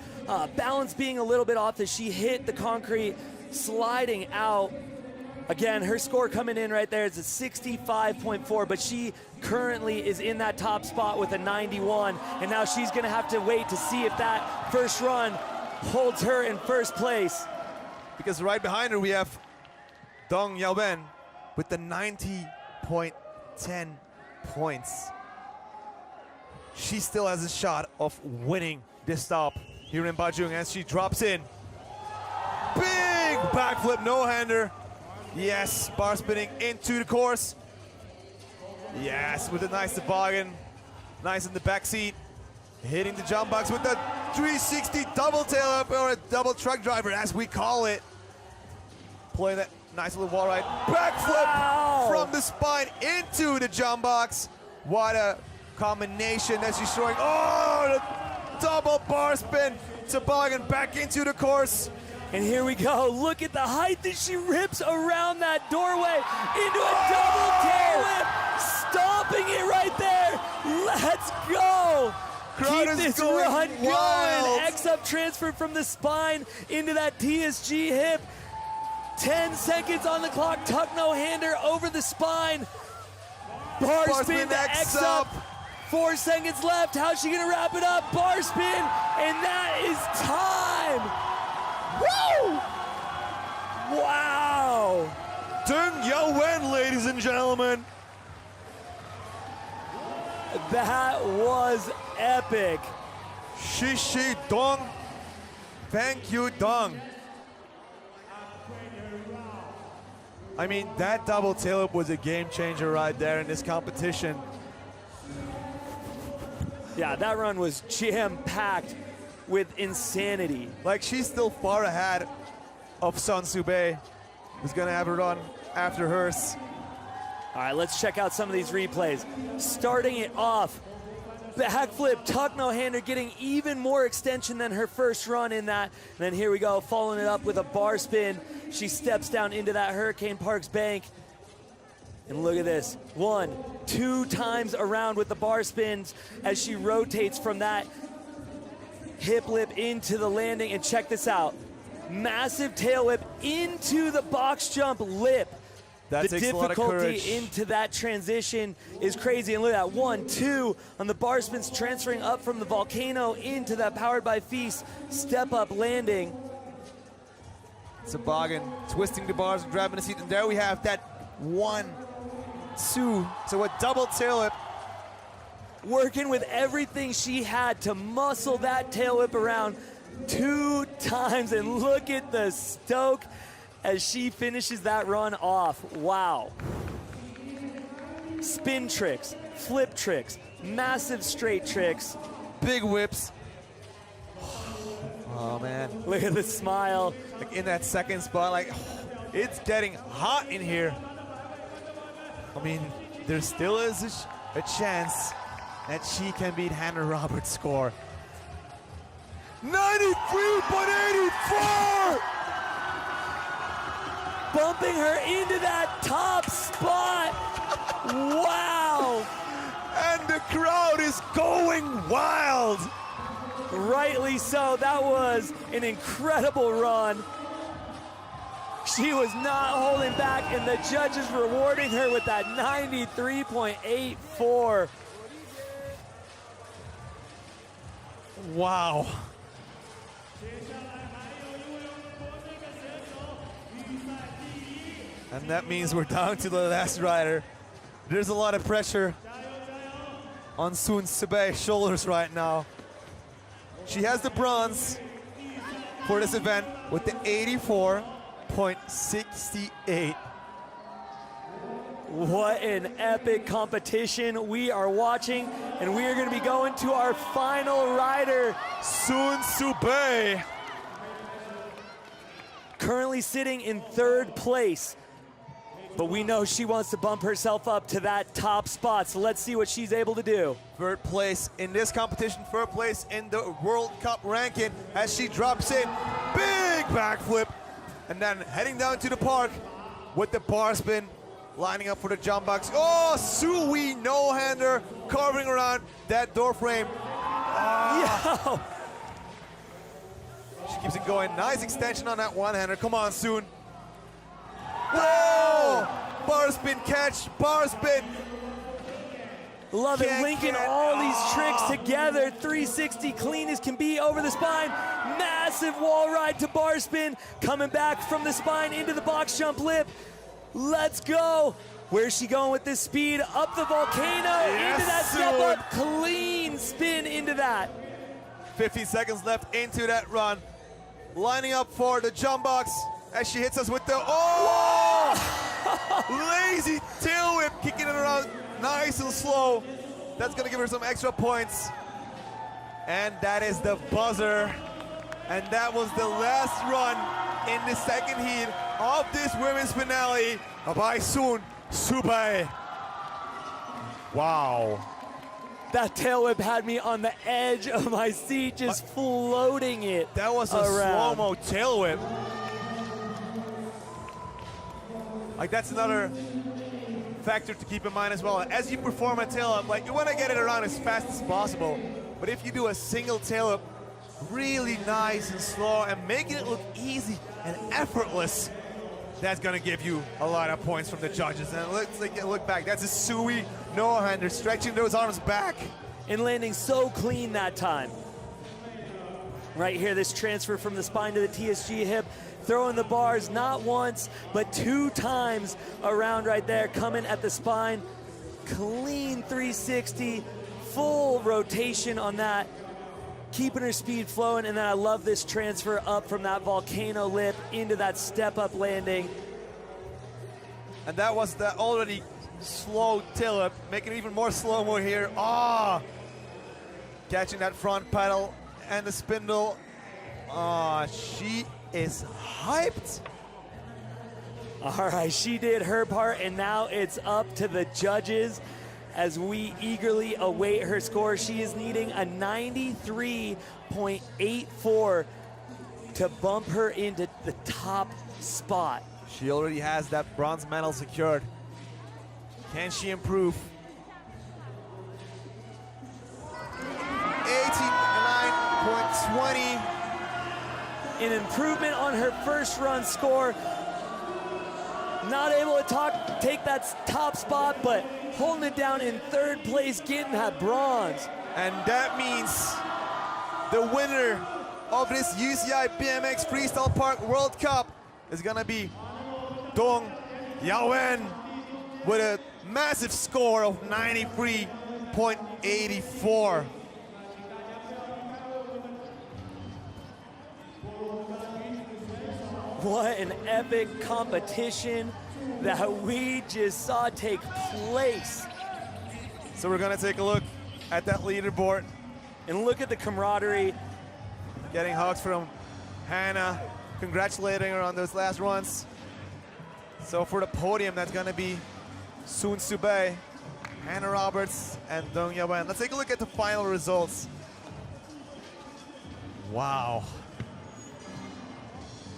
balance being a little bit off as she hit the concrete, sliding out. Again, her score coming in right there is a 65.4, but she currently is in that top spot with a 91, and now she's gonna have to wait to see if that first run holds her in first place. Because right behind her we have Dong Yaoben with the 90.10 points. She still has a shot of winning this stop here in Bazhong as she drops in. Big backflip no-hander. Yes, bar spinning into the course. Yes, with a nice toboggan. Nice in the back seat. Hitting the jump box with the 360 double tail up, or a double truck driver as we call it. Playing that nice little wall ride. Backflip from the spine into the jump box. What a combination that she's showing. Oh, the double bar spin. Toboggan back into the course. And here we go. Look at the height that she rips around that doorway into a double tail whip. Stomping it right there. Let's go. Keep this run going. X up transfer from the spine into that TSG hip. 10 seconds on the clock. Tuck no hander over the spine. Bar spin to X up. 4 seconds left. How's she gonna wrap it up? Bar spin, and that is time. Woo! Wow! Dong Yaoben, ladies and gentlemen. That was epic. Shishi Dong. Thank you, Dong. I mean, that double tail up was a game changer right there in this competition. Yeah, that run was jam-packed with insanity. Like, she's still far ahead of Sun Subay, who's gonna have a run after hers. All right, let's check out some of these replays. Starting it off, backflip, tuck no hander, getting even more extension than her first run in that. And then here we go, following it up with a bar spin. She steps down into that Hurricane Parks bank. And look at this, 1, 2 times around with the bar spins as she rotates from that hip lip into the landing. And check this out, massive tail whip into the box jump lip. That The takes a lot of courage. difficulty into that transition is crazy. And look at that, 1, 2 on the bar spins, transferring up from the volcano into that powered by Feast step up landing. Toboggan twisting the bars and grabbing the seat. And there we have that 1, 2. So a double tail whip. Working with everything she had to muscle that tail whip around 2 times. And look at the stoke as she finishes that run off. Wow. Spin tricks, flip tricks, massive straight tricks. Big whips. Oh man. Look at the smile. Like in that second spot, like it's getting hot in here. I mean, there still is a chance that she can beat Hannah Roberts' score. 93.84! Bumping her into that top spot. Wow. And the crowd is going wild. Rightly so. That was an incredible run. She was not holding back, and the judges rewarding her with that 93.84. Wow. And that means we're down to the last rider. There's a lot of pressure on Sun Subei's shoulders right now. She has the bronze for this event with the 84.68. What an epic competition we are watching, and we are going to be going to our final rider. Sun Subei. Currently sitting in 3rd place, but we know she wants to bump herself up to that top spot, so let's see what she's able to do. 3rd place in this competition, 3rd place in the World Cup ranking as she drops in. Big backflip. And then heading down to the park with the bar spin, lining up for the jump box. Oh, Sui no-hander carving around that door frame. Yo! She keeps it going. Nice extension on that one-hander. Come on, Soon. Whoa! Bar spin catch, bar spin. Love it, Can't linking get- all these tricks together. 360 clean as can be over the spine. Massive wall ride to bar spin. Coming back from the spine into the box jump lip. Let's go. Where's she going with this speed? Up the volcano, Yes, into that step Sue. up. Clean spin into that. 15 seconds left into that run. Lining up for the jump box as she hits us with the, oh! Lazy tail whip, kicking it around nice and slow. That's gonna give her some extra points. And that is the buzzer. And that was the last run in the second heat of this women's finale by Sun Subei. Wow. That tail whip had me on the edge of my seat, just floating it. That was a around. slow-mo tail whip. Like, that's another factor to keep in mind as well. As you perform a tail whip, like, you want to get it around as fast as possible. But if you do a single tail whip, really nice and slow and making it look easy and effortless, that's going to give you a lot of points from the judges. And it looks like, look back, that's a Sui no-hander, stretching those arms back. And landing so clean that time. Right here, this transfer from the spine to the TSG hip, throwing the bars not once, but 2 times around right there, coming at the spine. Clean 360, full rotation on that, keeping her speed flowing. And then I love this transfer up from that volcano lip into that step-up landing. And that was the already slow tail whip, making it even more slow-mo here. Ah, catching that front pedal and the spindle. Ah, she is hyped. All right, she did her part, and now it's up to the judges as we eagerly await her score. She is needing a 93.84 to bump her into the top spot. She already has that bronze medal secured. Can she improve? 89.20. An improvement on her first run score. Not able to take that top spot, but holding it down in third place, getting that bronze. And that means the winner of this UCI BMX Freestyle Park World Cup is gonna be Dong Yawen with a massive score of 93.84. What an epic competition that we just saw take place. So we're gonna take a look at that leaderboard. And look at the camaraderie. Getting hugs from Hannah, congratulating her on those last runs. So for the podium, that's gonna be Soon Subei, Hannah Roberts, and Dong Yawen. Let's take a look at the final results. Wow.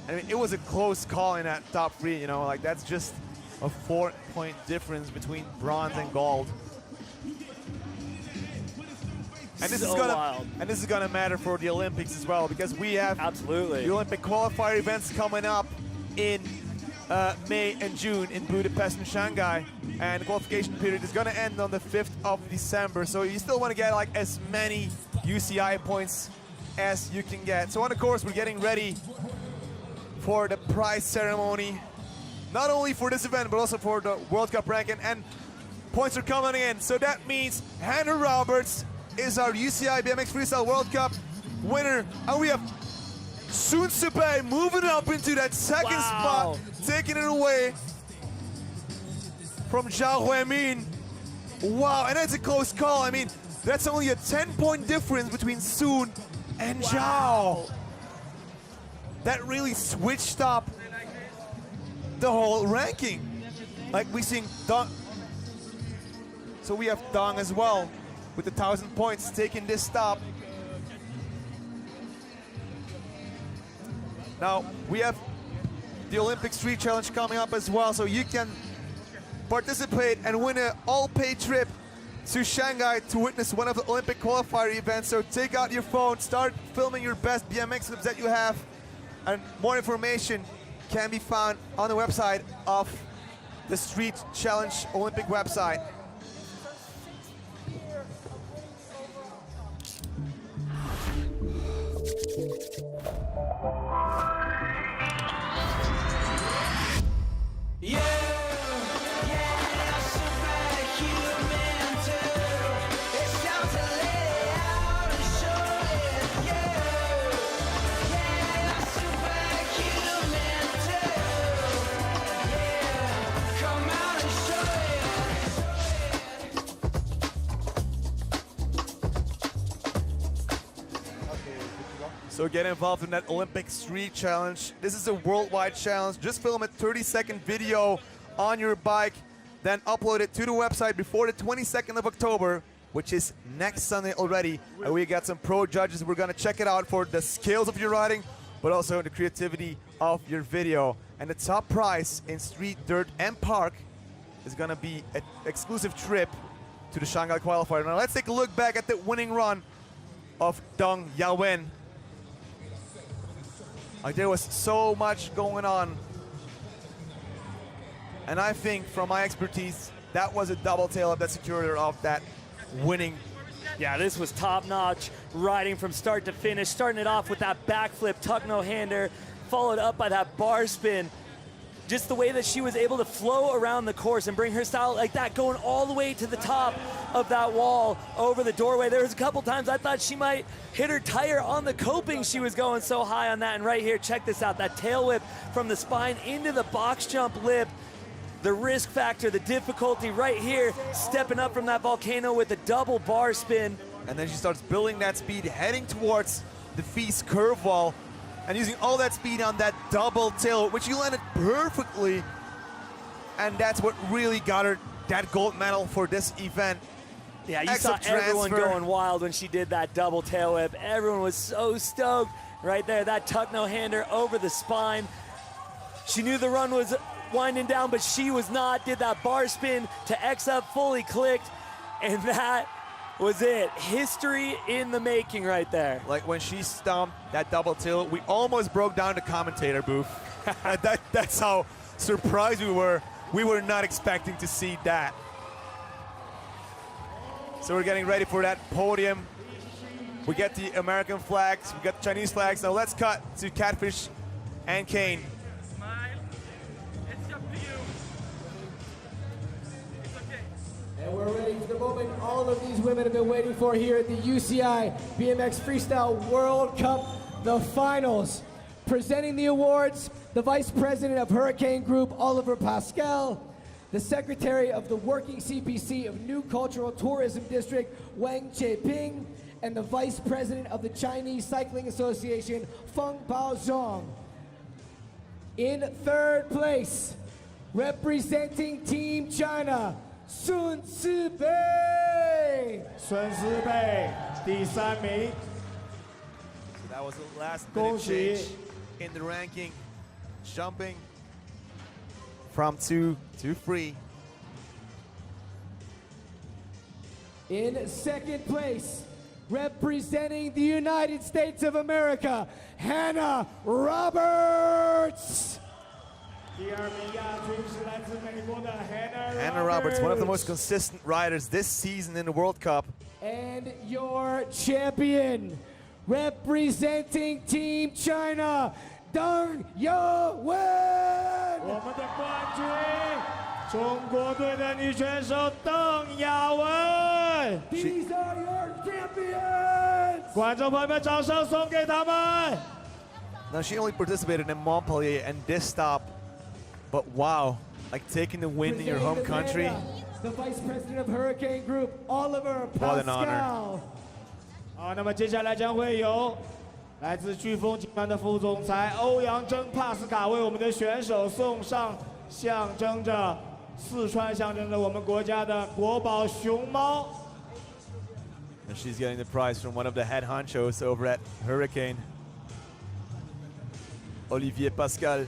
I mean, it was a close call in that top three, you know, like that's just a 4-point difference between bronze and gold. And this So is gonna wild. and this is gonna matter for the Olympics as well, because we have Absolutely. the Olympic qualifier events coming up in May and June in Budapest and Shanghai, and the qualification period is gonna end on the 5th of December. So you still want to get like as many UCI points as you can get. So on the course, we're getting ready for the prize ceremony, not only for this event but also for the World Cup ranking, and points are coming in. So that means Hannah Roberts is our UCI BMX Freestyle World Cup winner, and we have Soon Subei moving up into that second Wow. spot, taking it away from Zhao Huimin. Wow, and that's a close call. I mean, that's only a 10-point difference between Soon and Zhao. That really switched up the whole ranking. Like we seen Dong. So we have Dong as well with 1,000 points taking this stop. Now we have the Olympic Street Challenge coming up as well, so you can participate and win an all-paid trip to Shanghai to witness one of the Olympic qualifier events. So take out your phone, start filming your best BMX clips that you have, and more information can be found on the website of the Street Challenge Olympic website. So get involved in that Olympic Street Challenge. This is a worldwide challenge. Just film a 30-second video on your bike, then upload it to the website before the 22nd of October, which is next Sunday already. And we got some pro judges. We're gonna check it out for the skills of your riding, but also the creativity of your video. And the top prize in street, dirt, and park is gonna be an exclusive trip to the Shanghai qualifier. Now let's take a look back at the winning run of Dong Yawen. Like, there was so much going on. And I think, from my expertise, that was a double tail up that secured her of that winning. Yeah, this was top-notch riding from start to finish, starting it off with that backflip tuck no-hander, followed up by that bar spin. Just the way that she was able to flow around the course and bring her style like that, going all the way to the top of that wall over the doorway. There was a couple times I thought she might hit her tire on the coping. She was going so high on that. And right here, check this out, that tail whip from the spine into the box jump lip. The risk factor, the difficulty right here, stepping up from that volcano with a double bar spin. And then she starts building that speed, heading towards the Feast curve wall, and using all that speed on that double tail, which she landed perfectly. And that's what really got her that gold medal for this event. Yeah, you Excellent saw everyone transfer. going wild when she did that double tail whip. Everyone was so stoked right there. That tuck no-hander over the spine. She knew the run was winding down, but she was not. Did that bar spin to X up, fully clicked, and that was it. History in the making right there. Like when she stomped that double tail, we almost broke down the commentator booth. That's how surprised we were. We were not expecting to see that. So we're getting ready for that podium. We get the American flags, we got the Chinese flags. Now let's cut to Catfish and Kane. Smile. It's up to you. It's okay. And we're ready for the moment all of these women have been waiting for here at the UCI BMX Freestyle World Cup, the finals. Presenting the awards, the Vice President of Hurricane Group, Oliver Pascal, the Secretary of the Working CPC of New Cultural Tourism District, Wang Cheping, and the Vice President of the Chinese Cycling Association, Feng Bazhong. In third place, representing Team China, Sun Sibei. 孙思贝第3名， So that was the last minute 恭喜 change in the ranking, jumping from 2 to 3. In second place, representing the United States of America, Hannah Roberts. 第2名亚军是来自美国的 Hannah Roberts, one of the most consistent riders this season in the World Cup. And your champion, representing Team China, Deng Yawen. 我们的冠军，中国队的女选手邓雅文。 These are your champions. 观众朋友们，掌声送给他们。 Now she only participated in Montpellier and this stop, but wow, like taking the win in your home country. The Vice President of Hurricane Group, Oliver What an honor. Pascal. 好，那么接下来将会有来自飓风集团的副总裁欧阳征帕斯卡为我们的选手送上象征着四川、象征着我们国家的国宝熊猫。 And she's getting the prize from one of the head honchos over at Hurricane, Olivier Pascal.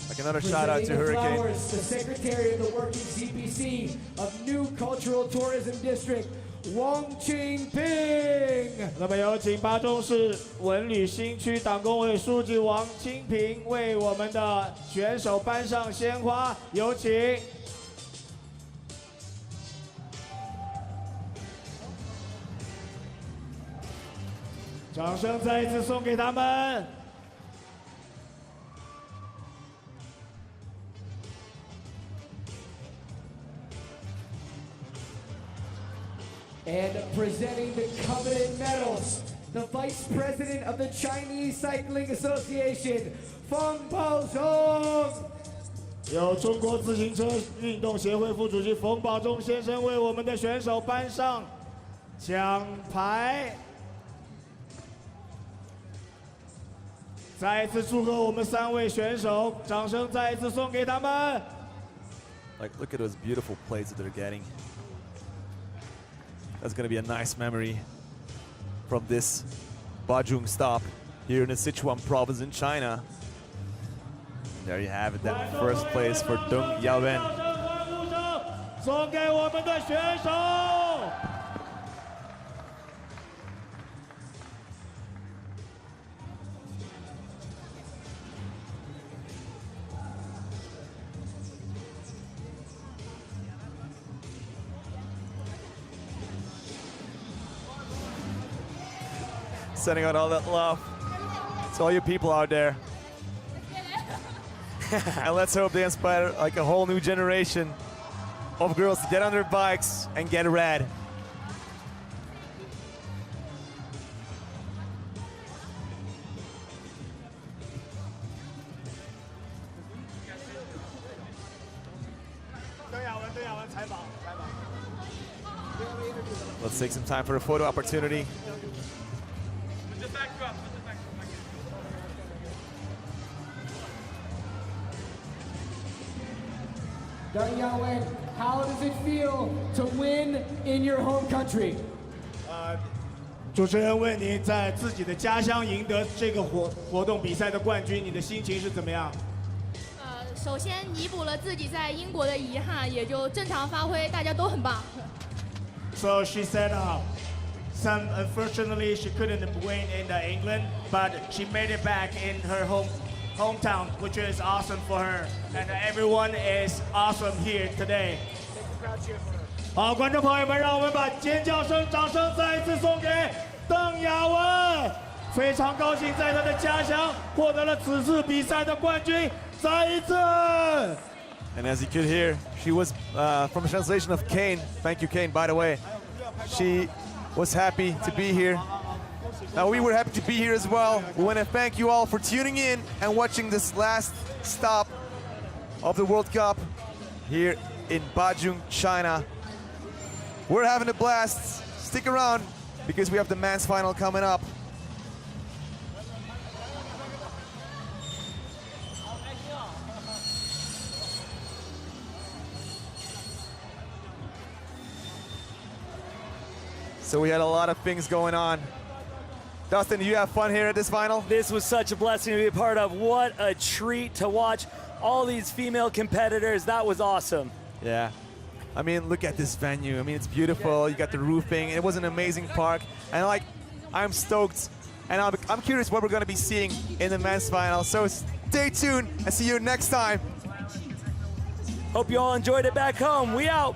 Like another shout out to Presenting the Hurricane. flowers, the Secretary of the Working CPC of New Cultural Tourism District, Wang Qingping. 那么有请巴中市文旅新区党工委书记王清平为我们的选手颁上鲜花，有请。掌声再一次送给他们。 And presenting the coveted medals, the Vice President of the Chinese Cycling Association, Feng Bazhong. 由中国自行车运动协会副主席冯宝忠先生为我们的选手颁上奖牌。再一次祝贺我们3位选手，掌声再一次送给他们。 Like, look at those beautiful plates that they're getting. That's going to be a nice memory from this Bazhong stop here in the Sichuan province in China. And there you have it, that first place for Deng Yawen. 送给我们的选手。 Sending out all that love to all you people out there. And let's hope they inspire like a whole new generation of girls to get on their bikes and get red. Let's take some time for a photo opportunity. Put the back drop. Put the back drop. Deng Yawen, how does it feel to win in your home country? 主持人问你在自己的家乡赢得这个活动比赛的冠军，你的心情是怎么样？首先弥补了自己在英国的遗憾，也就正常发挥，大家都很棒。So she said, unfortunately she couldn't win in England, but she made it back in her hometown, which is awesome for her, and everyone is awesome here today. 好，观众朋友们，让我们把尖叫声、掌声再一次送给邓雅文，非常高兴在他的家乡获得了此次比赛的冠军，再一次。And as you could hear, she was from the translation of Kane. Thank you, Kane, by the way. She was happy to be here. Now, we were happy to be here as well. We want to thank you all for tuning in and watching this last stop of the World Cup here in Bazhong, China. We're having a blast. Stick around because we have the men's final coming up. So we had a lot of things going on. Dustin, you have fun here at this final? This was such a blessing to be a part of. What a treat to watch all these female competitors. That was awesome. Yeah. I mean, look at this venue. I mean, it's beautiful. You got the roofing. It was an amazing park. And I'm stoked. And I'm curious what we're going to be seeing in the men's final. So stay tuned and see you next time. Hope you all enjoyed it back home. We out.